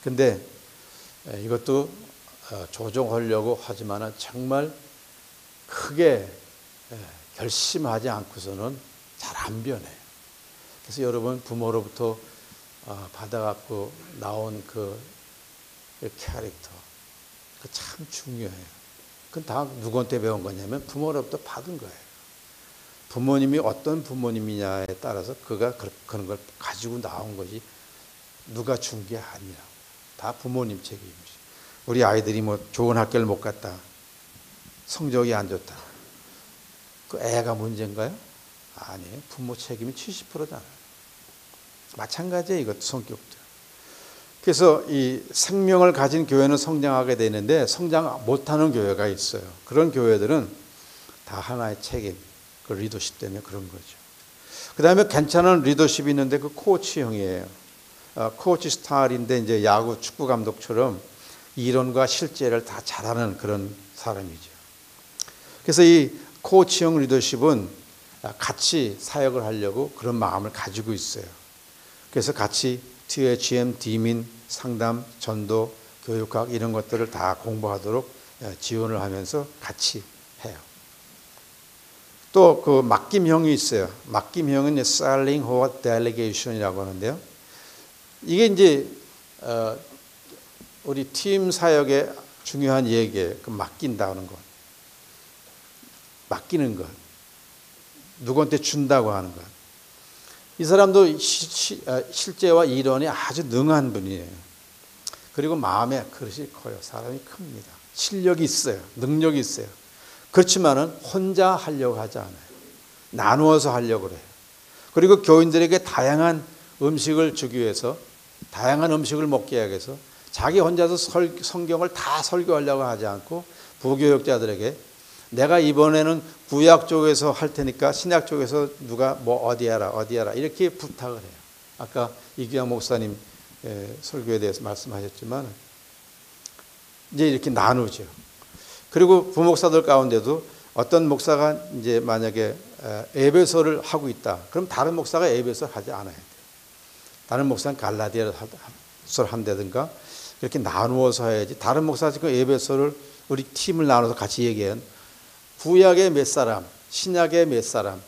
근데 이것도 조정하려고 하지만은 정말 크게 결심하지 않고서는 잘 안 변해요. 그래서 여러분 부모로부터 받아갖고 나온 그 캐릭터, 그 참 중요해요. 그건 다 누구한테 배운 거냐면 부모로부터 받은 거예요. 부모님이 어떤 부모님이냐에 따라서 그가 그런 걸 가지고 나온 거지 누가 준 게 아니라 다 부모님 책임이죠. 우리 아이들이 뭐 좋은 학교를 못 갔다, 성적이 안 좋다, 그 애가 문제인가요? 아니에요. 부모 책임이 70%잖아요. 마찬가지예요. 이것도 성격도. 그래서 이 생명을 가진 교회는 성장하게 되는데 성장 못하는 교회가 있어요. 그런 교회들은 다 하나의 책임, 그 리더십 때문에 그런 거죠. 그 다음에 괜찮은 리더십이 있는데 그 코치형이에요. 코치 스타일인데 이제 야구 축구 감독처럼 이론과 실제를 다 잘하는 그런 사람이죠. 그래서 이 코치형 리더십은 같이 사역을 하려고 그런 마음을 가지고 있어요. 그래서 같이 뒤에 GM, 디민, 상담, 전도, 교육학 이런 것들을 다 공부하도록 지원을 하면서 같이 해요. 또 그 맡김형이 있어요. 맡김형은 selling or delegation이라고 하는데요. 이게 이제 우리 팀 사역의 중요한 얘기예요. 그 맡긴다는 것, 맡기는 것, 누구한테 준다고 하는 것. 이 사람도 실제와 이론이 아주 능한 분이에요. 그리고 마음의 그릇이 커요. 사람이 큽니다. 실력이 있어요. 능력이 있어요. 그렇지만은 혼자 하려고 하지 않아요. 나누어서 하려고 그래요. 그리고 교인들에게 다양한 음식을 주기 위해서, 다양한 음식을 먹게 하기 위해서 자기 혼자서 성경을 다 설교하려고 하지 않고 부교역자들에게 내가 이번에는 구약 쪽에서 할 테니까 신약 쪽에서 누가 뭐 어디 하라 이렇게 부탁을 해요. 아까 이규양 목사님 설교에 대해서 말씀하셨지만 이제 이렇게 나누죠. 그리고 부목사들 가운데도 어떤 목사가 이제 만약에 에베소를 하고 있다. 그럼 다른 목사가 에베소를 하지 않아야 돼요. 다른 목사는 갈라디아를 한다든가 이렇게 나누어서 해야지. 다른 목사가 지금 에베소를 우리 팀을 나눠서 같이 얘기한 구약의 몇 사람, 신약의 몇 사람,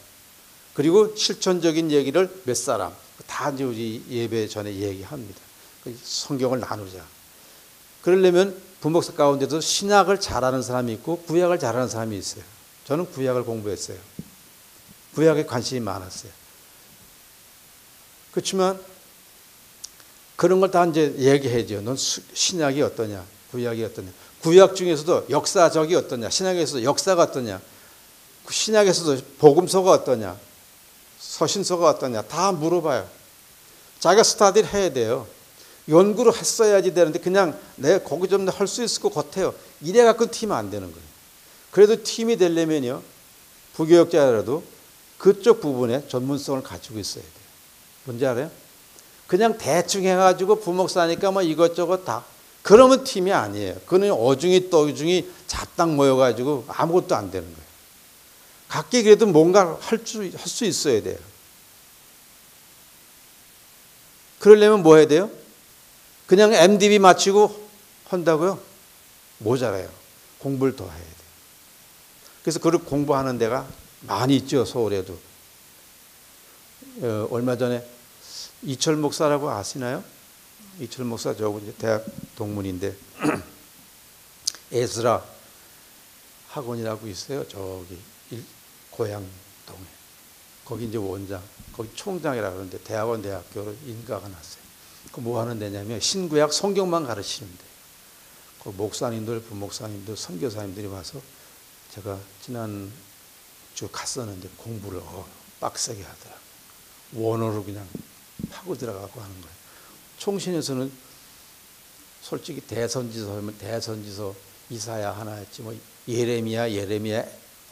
그리고 실천적인 얘기를 몇 사람 다 이제 우리 예배 전에 얘기합니다. 성경을 나누자. 그러려면 부목사 가운데도 신약을 잘하는 사람이 있고 구약을 잘하는 사람이 있어요. 저는 구약을 공부했어요. 구약에 관심이 많았어요. 그렇지만 그런 걸 다 이제 얘기해야죠. 넌 신약이 어떠냐, 구약이 어떠냐. 구약 중에서도 역사적이 어떠냐, 신약에서도 역사가 어떠냐, 신약에서도 복음서가 어떠냐, 서신서가 어떠냐 다 물어봐요. 자기가 스터디를 해야 돼요. 연구를 했어야지 되는데 그냥 내가 거기 좀 할 수 있을 것 같아요. 이래 갖고 팀이 안 되는 거예요. 그래도 팀이 되려면요, 부교역자라도 그쪽 부분에 전문성을 가지고 있어야 돼요. 뭔지 알아요? 그냥 대충 해가지고 부목사니까 뭐 이것저것 다 그러면 팀이 아니에요. 그는 어중이 떠중이 잡당 모여가지고 아무것도 안 되는 거예요. 각기 그래도 뭔가 할 수 있어야 돼요. 그러려면 뭐 해야 돼요? 그냥 MDB 마치고 한다고요? 모자라요. 공부를 더 해야 돼요. 그래서 그걸 공부하는 데가 많이 있죠, 서울에도. 얼마 전에 이철 목사라고 아시나요? 이철 목사 저하고 이제 대학 동문인데 에스라 학원이라고 있어요. 저기 고향동에. 거기 이제 원장, 거기 총장이라고 그러는데 대학원 대학교로 인가가 났어요. 그 뭐 하는 데냐면 신구약 성경만 가르치는데 그 목사님들, 부목사님들, 선교사님들이 와서 제가 지난 주 갔었는데 공부를 빡세게 하더라고요. 원어로 그냥 파고 들어가고 하는 거예요. 총신에서는 솔직히 대선지서 하면 대선지서 이사야 하나 했지 뭐 예레미야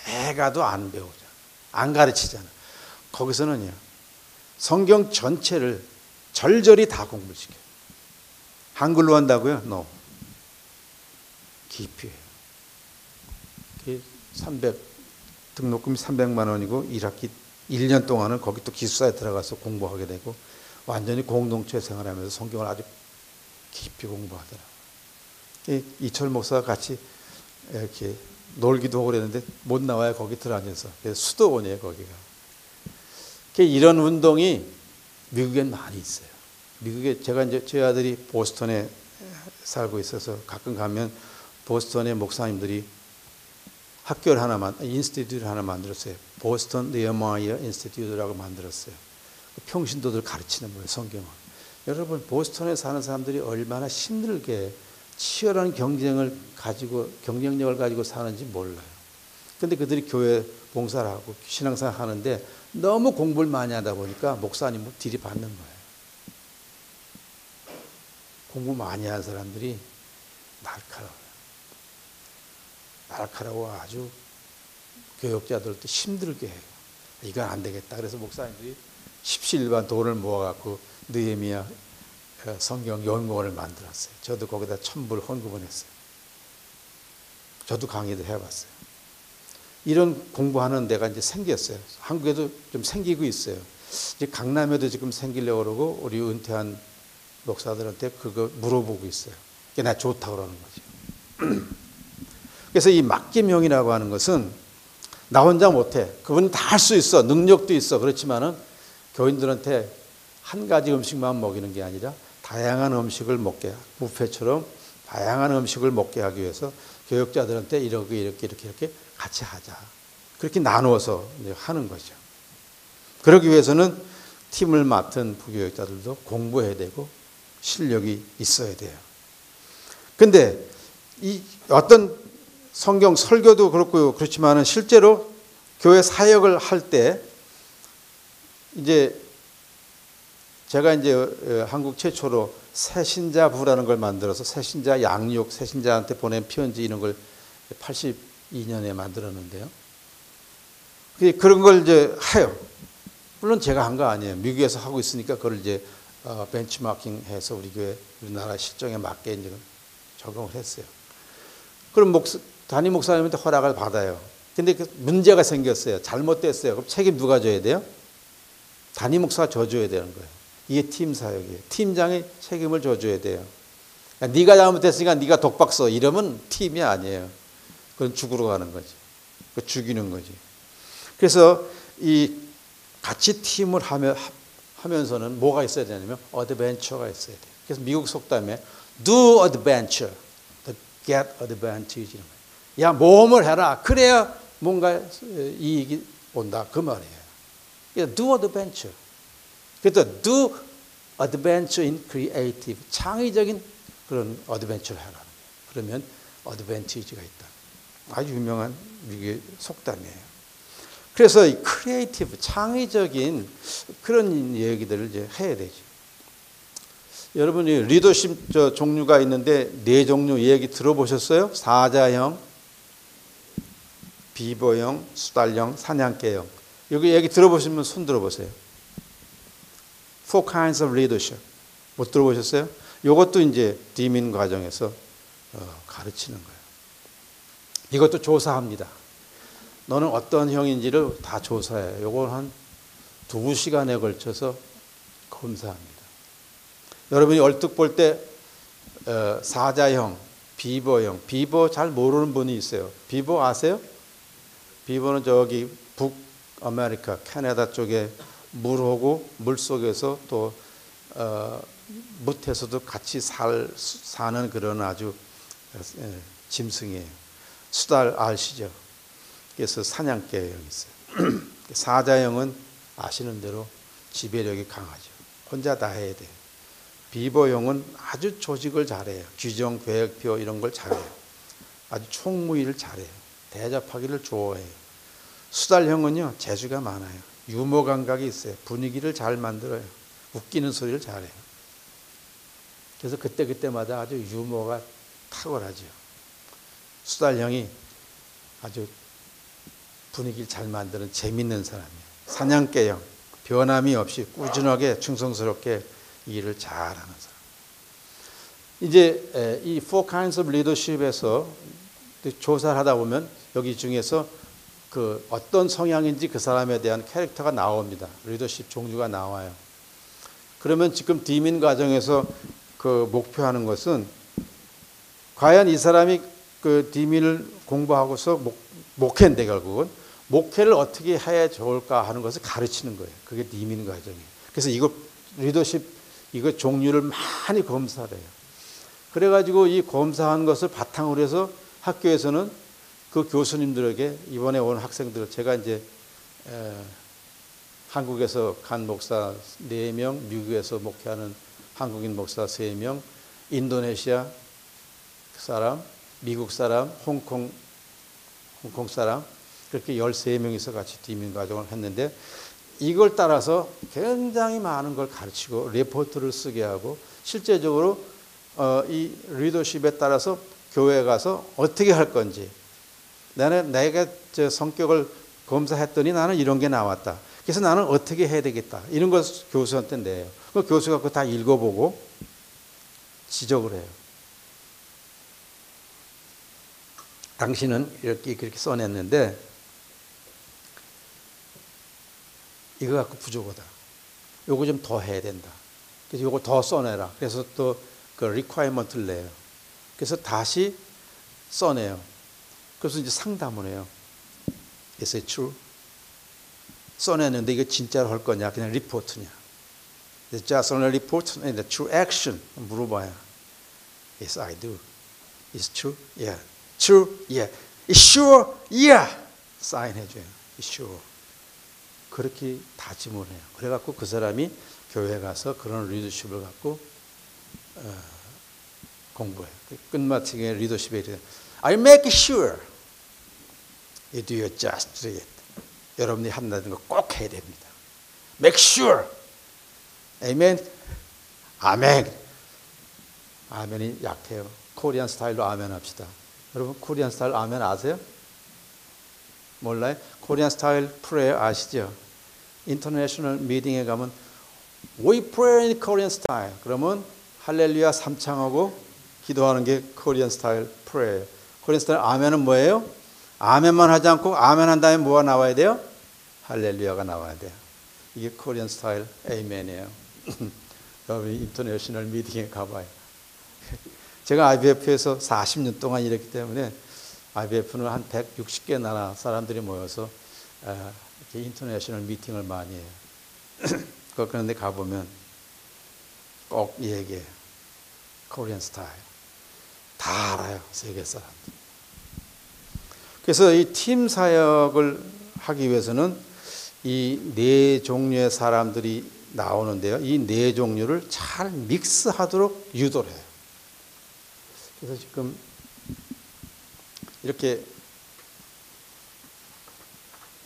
애가도 안 배우잖아. 안 가르치잖아. 거기서는요, 성경 전체를 절절히 다 공부를 시켜요. 한글로 한다고요? No. 깊이 해요. 등록금이 300만 원이고 1학기 1년 동안은 거기 또 기숙사에 들어가서 공부하게 되고 완전히 공동체 생활하면서 성경을 아주 깊이 공부하더라고요. 이철 목사가 같이 이렇게 놀기도 하고 그랬는데 못 나와요. 거기 들어앉아서. 그래서 수도원이에요, 거기가. 이런 운동이 미국엔 많이 있어요. 미국에 제가 이제 제 아들이 보스턴에 살고 있어서 가끔 가면 보스턴의 목사님들이 학교를 인스티튜트를 하나 만들었어요. 보스턴 네어마이어 인스티튜트라고 만들었어요. 평신도들 가르치는 거예요, 성경을. 여러분, 보스턴에 사는 사람들이 얼마나 힘들게 치열한 경쟁력을 가지고 사는지 몰라요. 근데 그들이 교회 봉사를 하고 신앙생활 하는데 너무 공부를 많이 하다 보니까 목사님은 딜이 받는 거예요. 공부 많이 한 사람들이 날카로워 아주 교역자들도 힘들게 해요. 이건 안 되겠다. 그래서 목사님들이 십시일반 돈을 모아갖고 느헤미야 성경 연구원을 만들었어요. 저도 거기다 1,000불 헌금을 했어요. 저도 강의도 해봤어요. 이런 공부하는 데가 이제 생겼어요. 한국에도 좀 생기고 있어요. 이제 강남에도 지금 생기려고 그러고 우리 은퇴한 목사들한테 그거 물어보고 있어요. 그게 나 좋다고 그러는 거죠. 그래서 이 맡김형이라고 하는 것은 나 혼자 못해. 그분은 다 할 수 있어. 능력도 있어. 그렇지만은 교인들한테 한 가지 음식만 먹이는 게 아니라 다양한 음식을 먹게, 뷔페처럼 다양한 음식을 먹게 하기 위해서 교역자들한테 이렇게 같이 하자. 그렇게 나누어서 이제 하는 거죠. 그러기 위해서는 팀을 맡은 부교역자들도 공부해야 되고 실력이 있어야 돼요. 근데 이 어떤 성경 설교도 그렇고요. 그렇지만은 실제로 교회 사역을 할 때 이제 제가 이제 한국 최초로 새신자부라는 걸 만들어서 새신자 양육, 새신자한테 보낸 편지 이런 걸 82년에 만들었는데요. 그런 걸 이제 해요. 물론 제가 한 거 아니에요. 미국에서 하고 있으니까 그걸 이제 벤치마킹해서 우리나라 실정에 맞게 이제 적용을 했어요. 그럼 담임 목사님한테 허락을 받아요. 근데 그 문제가 생겼어요. 잘못됐어요. 그럼 책임 누가 져야 돼요? 담임 목사가 져줘야 되는 거예요. 이게 팀 사역이에요. 팀장이 책임을 져줘야 돼요. 그러니까 네가 잘못했으니까 네가 독박 써. 이러면 팀이 아니에요. 그건 죽으러 가는 거지. 그 죽이는 거지. 그래서 이 같이 팀을 하면서는 뭐가 있어야 되냐면 어드벤처가 있어야 돼요. 그래서 미국 속담에 do adventure, get advantage. 야, 모험을 해라. 그래야 뭔가 이익이 온다. 그 말이에요. 그래서 do adventure. 그래서 do adventure in creative. 창의적인 그런 어드벤처를 해라. 그러면 어드밴티지가 있다. 아주 유명한 미국의 속담이에요. 그래서 이 크리에이티브, 창의적인 그런 얘기들을 이제 해야 되죠. 여러분이 리더십 종류가 있는데 네 종류 얘기 들어보셨어요? 사자형, 비버형, 수달형, 사냥개형. 여기 얘기 들어보시면 손 들어보세요. Four kinds of leadership. 못 들어보셨어요? 이것도 이제 디민 과정에서 가르치는 거예요. 이것도 조사합니다. 너는 어떤 형인지를 다 조사해요. 이걸 한 2시간에 걸쳐서 검사합니다. 여러분이 얼뜻 볼 때 사자형, 비버형, 비버 잘 모르는 분이 있어요. 비버 아세요? 비버는 저기 북아메리카, 캐나다 쪽에 물하고 물속에서 또 뭇에서도 같이 사는 그런 아주 짐승이에요. 수달 아시죠? 그래서 사냥개형이 있어요. 사자형은 아시는 대로 지배력이 강하죠. 혼자 다 해야 돼요. 비버형은 아주 조직을 잘해요. 규정, 계획표 이런 걸 잘해요. 아주 총무일을 잘해요. 대접하기를 좋아해요. 수달형은요, 재주가 많아요. 유머 감각이 있어요. 분위기를 잘 만들어요. 웃기는 소리를 잘해요. 그래서 그때마다 아주 유머가 탁월하죠. 수달형이 아주 분위기를 잘 만드는 재밌는 사람이에요. 사냥개형, 변함이 없이 꾸준하게 충성스럽게 일을 잘하는 사람. 이제 이 Four Kinds of Leadership에서 조사를 하다 보면 여기 중에서 그 어떤 성향인지 그 사람에 대한 캐릭터가 나옵니다. 리더십 종류가 나와요. 그러면 지금 디민 과정에서 그 목표하는 것은 과연 이 사람이 그 디민을 공부하고서 목회인데 결국은 목회를 어떻게 해야 좋을까 하는 것을 가르치는 거예요. 그게 디민 과정이에요. 그래서 이거 리더십 이거 종류를 많이 검사를 해요. 그래가지고 이 검사한 것을 바탕으로 해서 학교에서는 그 교수님들에게 이번에 온 학생들 제가 이제 한국에서 간 목사 4명, 미국에서 목회하는 한국인 목사 3명, 인도네시아 사람, 미국 사람, 홍콩 사람 그렇게 13명이서 같이 디민 과정을 했는데 이걸 따라서 굉장히 많은 걸 가르치고 레포트를 쓰게 하고 실제적으로 이 리더십에 따라서 교회에 가서 어떻게 할 건지 내가 저 성격을 검사했더니 나는 이런 게 나왔다. 그래서 나는 어떻게 해야 되겠다. 이런 걸 교수한테 내요. 그 교수가 그거 다 읽어보고 지적을 해요. 당신은 이렇게 그렇게 써냈는데 이거 갖고 부족하다. 요거 좀 더 해야 된다. 그래서 요거 더 써내라. 그래서 또 그 리콰이먼트를 내요. 그래서 다시 써내요. 그래서 이제 상담을 해요. Is it true? 써내는데 이거 진짜로 할 거냐? 그냥 리포트냐? Is it just only report? And the true action? 물어봐요. Yes, I do. Is true? Yeah. True? Yeah. Is sure? Yeah. 사인해줘요. Is sure. 그렇게 다짐을 해요. 그래갖고 그 사람이 교회에 가서 그런 리더십을 갖고 공부해요. 끝마치게 리더십에 이래요. I make sure you do your just do it. 여러분이 한다는 거 꼭 해야 됩니다. Make sure. Amen. 아멘. 아멘이 약해요. 코리안 스타일로 아멘 합시다. 여러분 코리안 스타일 아멘 아세요? 몰라요? 코리안 스타일 프레어 아시죠? 인터내셔널 미팅에 가면 We pray in Korean style. 그러면 할렐루야 삼창하고 기도하는 게 코리안 스타일 프레이예요. 코리안 스타일 아멘은 뭐예요? 아멘만 하지 않고 아멘 한 다음에 뭐가 나와야 돼요? 할렐루야가 나와야 돼요. 이게 코리안 스타일 아멘이에요. 여러분 인터내셔널 미팅에 가봐요. 제가 IBF에서 40년 동안 일했기 때문에 IBF는 한 160개 나라 사람들이 모여서 이렇게 인터내셔널 미팅을 많이 해요. 그런데 가보면 꼭 얘기해요. 코리안 스타일. 다 알아요. 세계 사람들. 그래서 이 팀 사역을 하기 위해서는 이 네 종류의 사람들이 나오는데요. 이 네 종류를 잘 믹스하도록 유도를 해요. 그래서 지금 이렇게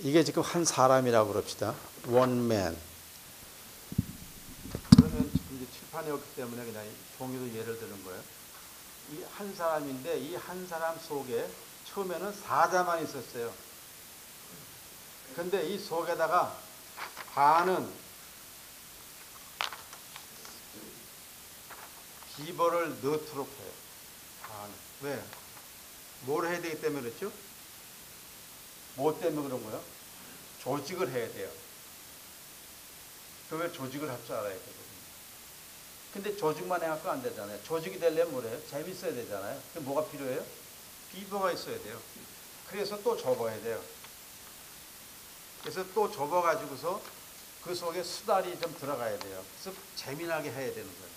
이게 지금 한 사람이라고 그럽시다. One man. 그러면 지금 이제 칠판이 없기 때문에 그냥 종이로 예를 드는 거예요. 이 한 사람인데 이 한 사람 속에 처음에는 사자만 있었어요. 근데 이 속에다가 반은 비버를 넣도록 해요. 반은. 왜? 뭘 해야 되기 때문에 그렇죠? 뭐 때문에 그런 거예요? 조직을 해야 돼요. 교회 조직을 할 줄 알아야 되거든요. 근데 조직만 해갖고 안 되잖아요. 조직이 되려면 뭐래요? 재밌어야 되잖아요. 그럼 뭐가 필요해요? 비버가 있어야 돼요. 그래서 또 접어야 돼요. 그래서 또 접어가지고서 그 속에 수달이 좀 들어가야 돼요. 그래서 재미나게 해야 되는 거예요.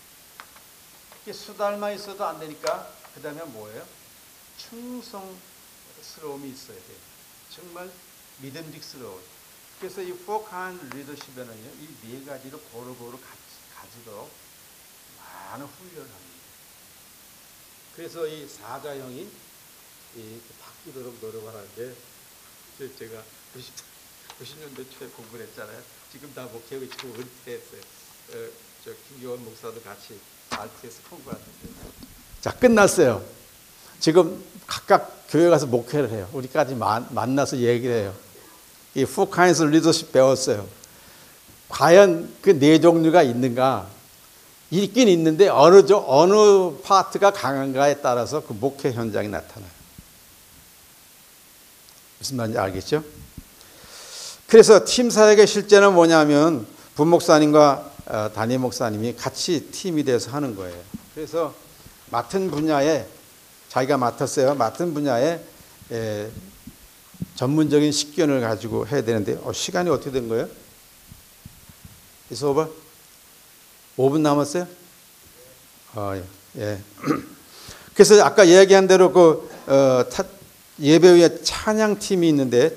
이게 수달만 있어도 안 되니까 그 다음에 뭐예요? 충성스러움이 있어야 돼요. 정말 믿음직스러운. 그래서 이 포크한 리더십에는요, 이 네 가지를 고루고루 가지도록 많은 훈련을 합니다. 그래서 이 사자형이 바뀌도록 노력을 하는데, 제가 90년대 초에 공부를 했잖아요. 지금 다 목회하고 지금 은퇴했어요. 저 김기원 목사도 같이 RT에서 공부하는데. 자, 끝났어요. 지금 각각 교회 가서 목회를 해요. 우리까지 만나서 얘기를 해요. 이 포카인스 리더십 배웠어요. 과연 그 네 종류가 있는가? 있긴 있는데 어느 파트가 강한가에 따라서 그 목회 현장이 나타나요. 무슨 말인지 알겠죠? 그래서 팀 사역의 실제는 뭐냐면 부목사님과 담임 목사님이 같이 팀이 돼서 하는 거예요. 그래서 맡은 분야에 자기가 맡았어요. 맡은 분야에 전문적인 식견을 가지고 해야 되는데 시간이 어떻게 된 거예요? It's over? 5분 남았어요? 예. 그래서 아까 이야기한 대로 예배 후에 찬양팀이 있는데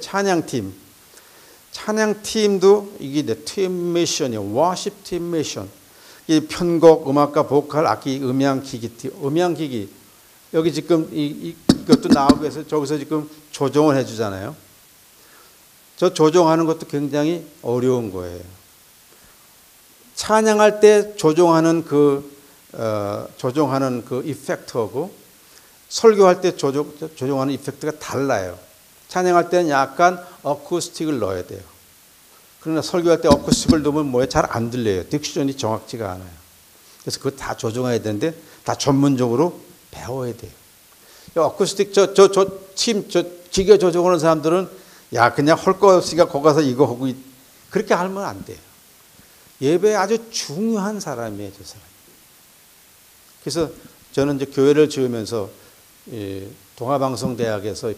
찬양팀도 이게 팀 미션이에요. 워십 팀 미션. 이 편곡, 음악과 보컬, 악기, 음향기기. 여기 지금 이것도 나오기 위해서 저기서 지금 조정을 해주잖아요. 저 조정하는 것도 굉장히 어려운 거예요. 찬양할 때 조정하는 그 이펙트하고 설교할 때 조정하는 이펙트가 달라요. 찬양할 때는 약간 어쿠스틱을 넣어야 돼요. 그러나 설교할 때 어쿠스틱을 넣으면 뭐예요? 잘 안 들려요. 딕션이 정확지가 않아요. 그래서 그거 다 조정해야 되는데 다 전문적으로 배워야 돼요. 어쿠스틱 기계 조정하는 사람들은 그냥 할 거 없으니까 거기 가서 이거 하고 그렇게 하면 안 돼요. 예배에 아주 중요한 사람이에요, 저 사람. 그래서 저는 이제 교회를 지으면서 동아방송대학에서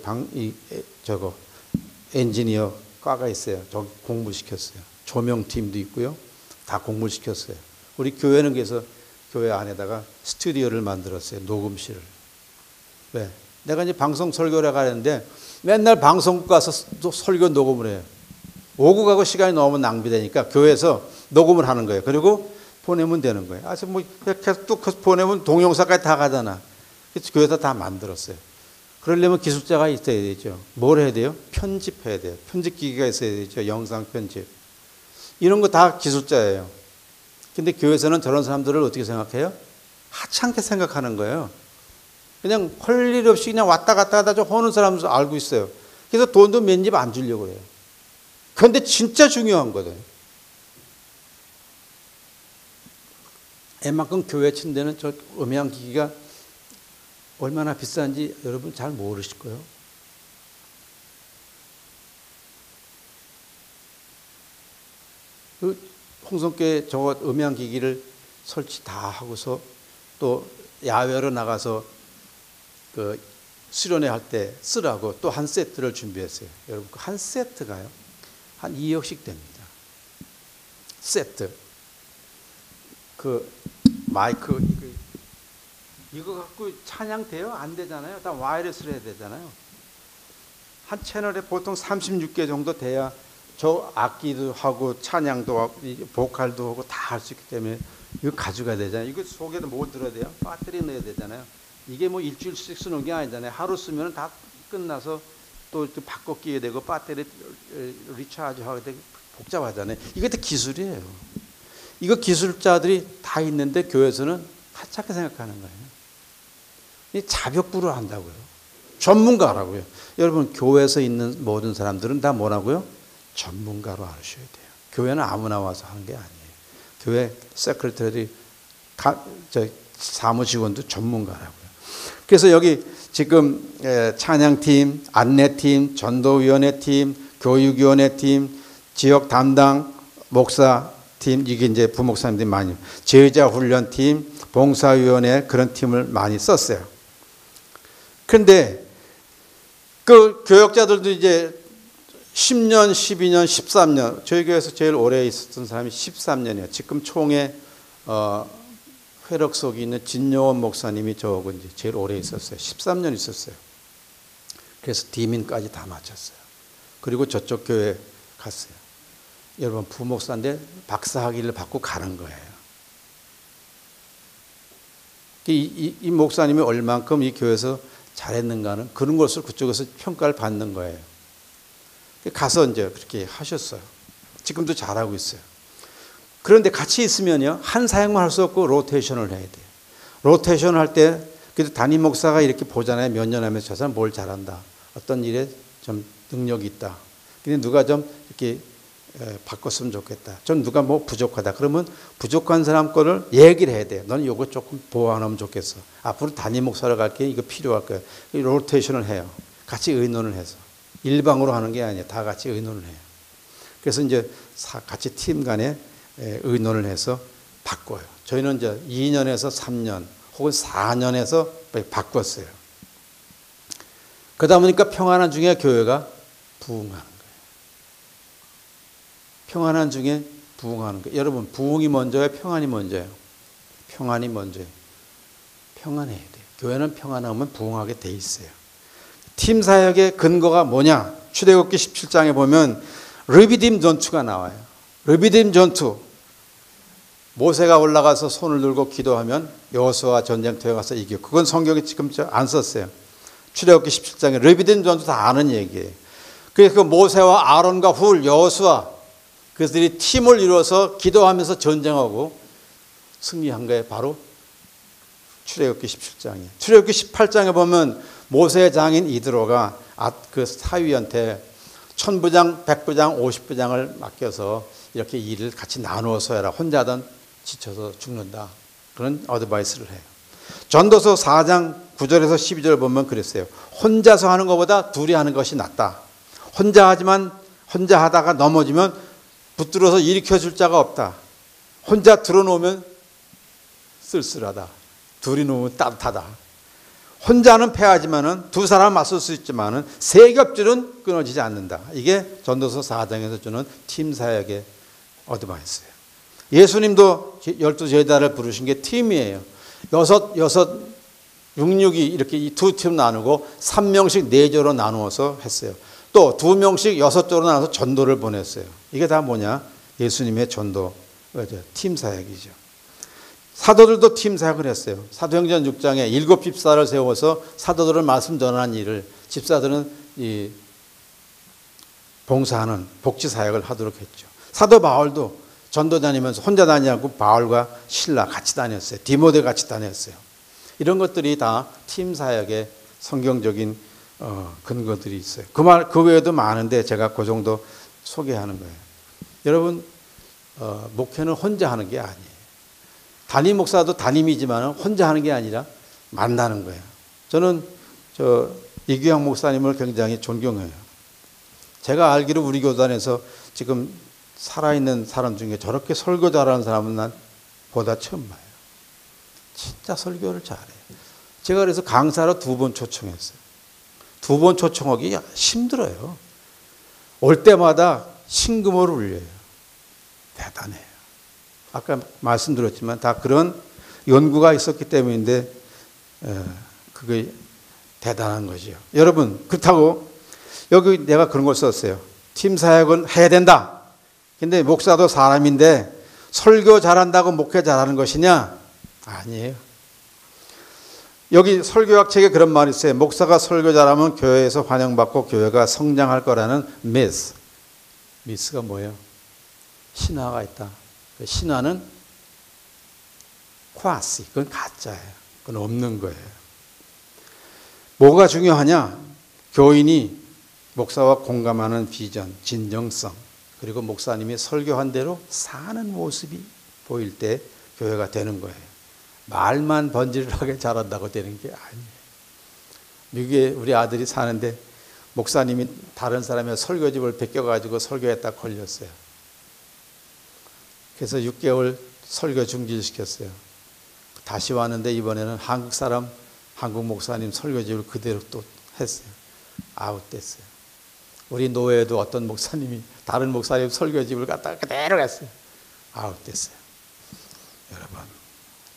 엔지니어 과가 있어요. 저기 공부시켰어요. 조명팀도 있고요. 다 공부시켰어요. 우리 교회는 그래서 교회 안에다가 스튜디오를 만들었어요. 녹음실을. 왜? 내가 이제 방송 설교를 가는데 맨날 방송국 가서 설교 녹음을 해요. 오고 가고 시간이 너무 낭비되니까 교회에서 녹음을 하는 거예요. 그리고 보내면 되는 거예요. 계속 또 보내면 동영상까지 다 가잖아. 그래서 교회에서 다 만들었어요. 그러려면 기술자가 있어야 되죠. 뭘 해야 돼요? 편집해야 돼요. 편집기기가 있어야 되죠. 영상 편집. 이런 거 다 기술자예요. 근데 교회에서는 저런 사람들을 어떻게 생각해요? 하찮게 생각하는 거예요. 그냥 할 일 없이 그냥 왔다 갔다 하다 좀 하는 사람도 알고 있어요. 그래서 돈도 몇 입 안 주려고 그래요. 그런데 진짜 중요한 거거든요. 웬만큼 교회 침대는 저 음향기기가 얼마나 비싼지 여러분 잘 모르실 거예요. 그 홍성교회 저 음향기기를 설치 다 하고서 또 야외로 나가서 그 수련회 할 때 쓰라고 또 한 세트를 준비했어요. 여러분 그 한 세트가요 한 2억씩 됩니다. 세트. 그 마이크 이거 갖고 찬양 돼요? 안 되잖아요. 다 와이어리스로 해야 되잖아요. 한 채널에 보통 36개 정도 돼야 저 악기도 하고 찬양도 하고 보컬도 하고 다 할 수 있기 때문에 이거 가져가야 되잖아요. 이거 속에도 뭐 들어야 돼요? 배터리 넣어야 되잖아요. 이게 뭐 일주일씩 쓰는 게 아니잖아요. 하루 쓰면 다 끝나서 또 바꿔 끼게 되고 배터리 리차지 하게 되고 복잡하잖아요. 이게 다 기술이에요. 이거 기술자들이 다 있는데 교회에서는 하찮게 생각하는 거예요. 이 자벽부를 한다고요. 전문가라고요. 여러분 교회에서 있는 모든 사람들은 다 뭐라고요? 전문가로 하셔야 돼요. 교회는 아무나 와서 하는 게 아니에요. 교회 세크리터리 사무직원도 전문가라고요. 그래서 여기 지금 찬양팀, 안내팀, 전도위원회팀, 교육위원회팀, 지역 담당 목사팀, 이게 이제 부목사님들이 많이, 제자훈련팀, 봉사위원회 그런 팀을 많이 썼어요. 그런데 그 교역자들도 이제 10년, 12년, 13년, 저희 교회에서 제일 오래 있었던 사람이 13년이에요. 지금 총회 회력석이 있는 진요원 목사님이 저하고 이제 제일 오래 있었어요. 13년 있었어요. 그래서 디민까지 다 마쳤어요. 그리고 저쪽 교회 갔어요. 여러분 부목사인데 박사학위를 받고 가는 거예요. 이 목사님이 얼만큼 이 교회에서 잘했는가는 그런 것을 그쪽에서 평가를 받는 거예요. 가서 이제 그렇게 하셨어요. 지금도 잘하고 있어요. 그런데 같이 있으면요, 한 사역만 할 수 없고 로테이션을 해야 돼요. 로테이션 할 때, 그래도 담임 목사가 이렇게 보잖아요. 몇 년 하면서 저 사람 뭘 잘한다. 어떤 일에 좀 능력이 있다. 근데 누가 좀 이렇게 바꿨으면 좋겠다. 좀 누가 뭐 부족하다. 그러면 부족한 사람 거를 얘기를 해야 돼요. 너는 이거 조금 보완하면 좋겠어. 앞으로 담임 목사로 갈게. 이거 필요할 거야. 로테이션을 해요. 같이 의논을 해서. 일방으로 하는 게 아니에요. 다 같이 의논을 해요. 그래서 이제 같이 팀 간에 의논을 해서 바꿔요. 저희는 이제 2년에서 3년 혹은 4년에서 바꿨어요. 그러다 보니까 평안한 중에 교회가 부흥하는 거예요. 평안한 중에 부흥하는 거예요. 여러분 부흥이 먼저예요? 평안이 먼저예요? 평안이 먼저예요. 평안해야 돼요. 교회는 평안하면 부흥하게 돼 있어요. 팀 사역의 근거가 뭐냐? 출애굽기 17장에 보면 르비딤 전투가 나와요. 르비딤 전투. 모세가 올라가서 손을 들고 기도하면 여호수아가 전쟁터에 가서 이겨. 그건 성경에 지금 안 썼어요. 출애굽기 17장에 르비딤 전투 다 아는 얘기예요. 그래서 그 모세와 아론과 훌, 여호수아 그들이 팀을 이루어서 기도하면서 전쟁하고 승리한 거예요. 바로 출애굽기 17장이에요. 출애굽기 18장에 보면 모세의 장인 이드로가 그 사위한테 1000부장, 100부장, 50부장을 맡겨서 이렇게 일을 같이 나누어서 해라. 혼자든 지쳐서 죽는다. 그런 어드바이스를 해요. 전도서 4장 9절에서 12절 보면 그랬어요. 혼자서 하는 것보다 둘이 하는 것이 낫다. 혼자 하다가 넘어지면 붙들어서 일으켜줄 자가 없다. 혼자 들어놓으면 쓸쓸하다. 둘이 놓으면 따뜻하다. 혼자는 패하지만은 두 사람 맞설 수 있지만은 세 겹줄은 끊어지지 않는다. 이게 전도서 4장에서 주는 팀 사역의 어드바이스예요. 예수님도 12제자를 부르신 게 팀이에요. 6, 이렇게 이 두 팀 나누고 3명씩 4조로 나누어서 했어요. 또 2명씩 6조로 나눠서 전도를 보냈어요. 이게 다 뭐냐? 예수님의 전도, 팀 사역이죠. 사도들도 팀 사역을 했어요. 사도행전 6장에 7 집사를 세워서 사도들을 말씀 전하는 일을 집사들은 이 봉사하는 복지 사역을 하도록 했죠. 사도 바울도 전도 다니면서 혼자 다니지 않고 바울과 실라 같이 다녔어요. 디모데 같이 다녔어요. 이런 것들이 다 팀 사역의 성경적인 근거들이 있어요. 그 외에도 많은데 제가 그 정도 소개하는 거예요. 여러분 목회는 혼자 하는 게 아니에요. 담임 목사도 담임이지만 혼자 하는 게 아니라 만나는 거예요. 저는 이규양 목사님을 굉장히 존경해요. 제가 알기로 우리 교단에서 지금 살아있는 사람 중에 저렇게 설교 잘하는 사람은 난 보다 처음 봐요. 진짜 설교를 잘해요. 제가 그래서 강사로 2번 초청했어요. 2번 초청하기 힘들어요. 올 때마다 신금을 울려요. 대단해요. 아까 말씀드렸지만 다 그런 연구가 있었기 때문인데 그게 대단한 거죠. 여러분, 그렇다고 여기 내가 그런 걸 썼어요. 팀 사역은 해야 된다. 근데 목사도 사람인데 설교 잘한다고 목회 잘하는 것이냐? 아니에요. 여기 설교학 책에 그런 말이 있어요. 목사가 설교 잘하면 교회에서 환영받고 교회가 성장할 거라는 미스. 미스가 뭐예요? 신화가 있다. 신화는 콰시, 그건 가짜예요. 그건 없는 거예요. 뭐가 중요하냐? 교인이 목사와 공감하는 비전, 진정성, 그리고 목사님이 설교한 대로 사는 모습이 보일 때 교회가 되는 거예요. 말만 번지르르하게 잘한다고 되는 게 아니에요. 미국에 우리 아들이 사는데 목사님이 다른 사람의 설교집을 베껴가지고 설교했다 걸렸어요. 그래서 6개월 설교 중지시켰어요. 다시 왔는데 이번에는 한국 사람, 한국 목사님 설교집을 그대로 또 했어요. 아웃됐어요. 우리 노예도 어떤 목사님이 다른 목사님 설교집을 갖다가 그대로 했어요. 아웃됐어요. 여러분,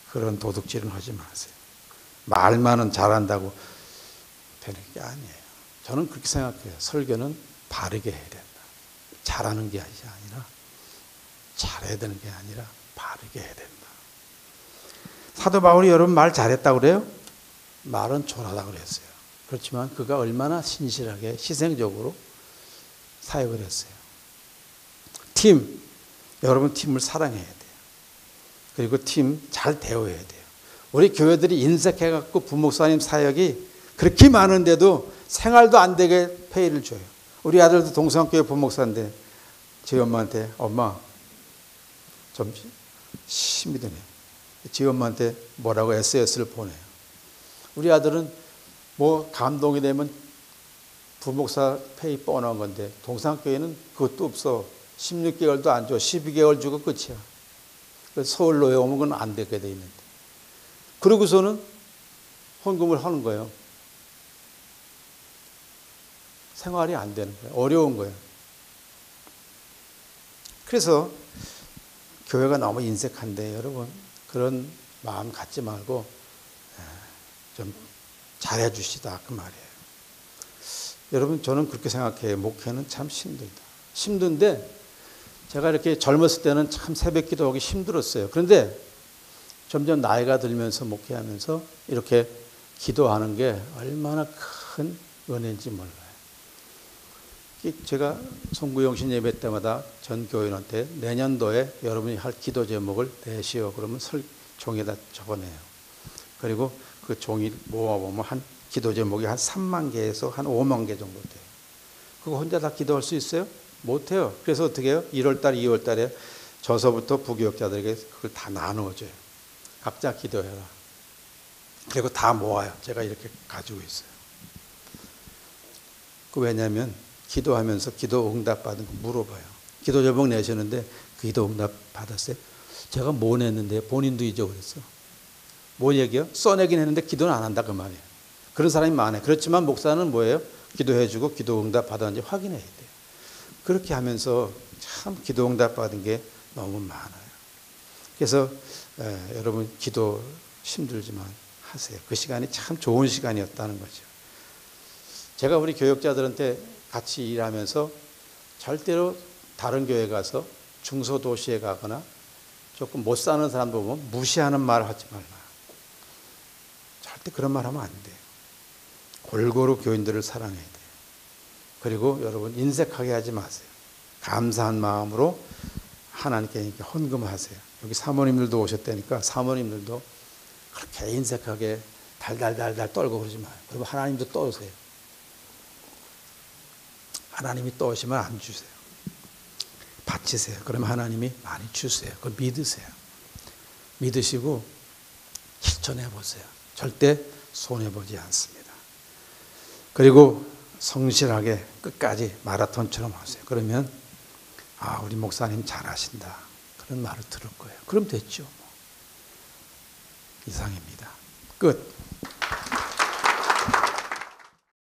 그런 도둑질은 하지 마세요. 말만은 잘한다고 되는 게 아니에요. 저는 그렇게 생각해요. 설교는 바르게 해야 된다. 잘하는 게 아니라 잘해야 되는 게 아니라 바르게 해야 된다. 사도 바울이 여러분 말 잘했다고 그래요? 말은 촌하다고 그랬어요. 그렇지만 그가 얼마나 신실하게 희생적으로 사역을 했어요. 팀, 여러분 팀을 사랑해야 돼요. 그리고 팀 잘 대우해야 돼요. 우리 교회들이 인색해갖고 부목사님 사역이 그렇게 많은데도 생활도 안 되게 페이를 줘요. 우리 아들도 동성교회 부목사인데 저희 엄마한테 엄마 좀 힘이 드네요. 저희 엄마한테 뭐라고 SS를 보내요. 우리 아들은 뭐 감동이 되면 부목사 페이 뻔한 건데 동성교회는 그것도 없어. 16개월도 안 줘. 12개월 주고 끝이야. 서울로에 오면 그건 안 되게 돼 있는데. 그러고서는 헌금을 하는 거예요. 생활이 안 되는 거예요. 어려운 거예요. 그래서 교회가 너무 인색한데 여러분 그런 마음 갖지 말고 좀 잘해 주시다 그 말이에요. 여러분 저는 그렇게 생각해요. 목회는 참 힘들다. 힘든데 제가 이렇게 젊었을 때는 참 새벽 기도하기 힘들었어요. 그런데 점점 나이가 들면서 목회하면서 이렇게 기도하는 게 얼마나 큰 은혜인지 몰라요. 제가 송구영신 예배 때마다 전 교인한테 내년도에 여러분이 할 기도 제목을 내시오. 그러면 종이에다 적어내요. 그리고 그 종이 모아보면 한 기도 제목이 한 3만 개에서 한 5만 개 정도 돼요. 그거 혼자 다 기도할 수 있어요? 못해요. 그래서 어떻게 해요? 1월달, 2월달에 저서부터 부교역자들에게 그걸 다 나누어줘요. 각자 기도해라. 그리고 다 모아요. 제가 이렇게 가지고 있어요. 왜냐하면 기도하면서 기도 응답 받은 거 물어봐요. 기도 제목 내시는데 기도 응답 받았어요? 제가 뭐 냈는데 본인도 잊어버렸어. 뭐 얘기요? 써내긴 했는데 기도는 안 한다 그 말이에요. 그런 사람이 많아요. 그렇지만 목사는 뭐예요? 기도해주고 기도 응답 받았는지 확인해야 돼요. 그렇게 하면서 참 기도 응답 받은 게 너무 많아요. 그래서 여러분 기도 힘들지만 하세요. 그 시간이 참 좋은 시간이었다는 거죠. 제가 우리 교역자들한테 같이 일하면서 절대로 다른 교회 가서 중소도시에 가거나 조금 못 사는 사람도 보면 무시하는 말을 하지 말라. 절대 그런 말 하면 안 돼요. 골고루 교인들을 사랑해야 돼요. 그리고 여러분 인색하게 하지 마세요. 감사한 마음으로 하나님께 헌금하세요. 여기 사모님들도 오셨다니까 사모님들도 그렇게 인색하게 달달달달 떨고 그러지 마요. 그리고 하나님도 떠오세요. 하나님이 떠오시면 안 주세요. 바치세요. 그러면 하나님이 많이 주세요. 그걸 믿으세요. 믿으시고 실천해 보세요. 절대 손해보지 않습니다. 그리고 성실하게 끝까지 마라톤처럼 하세요. 그러면 우리 목사님 잘하신다. 그런 말을 들을 거예요. 그럼 됐죠. 이상입니다. 끝.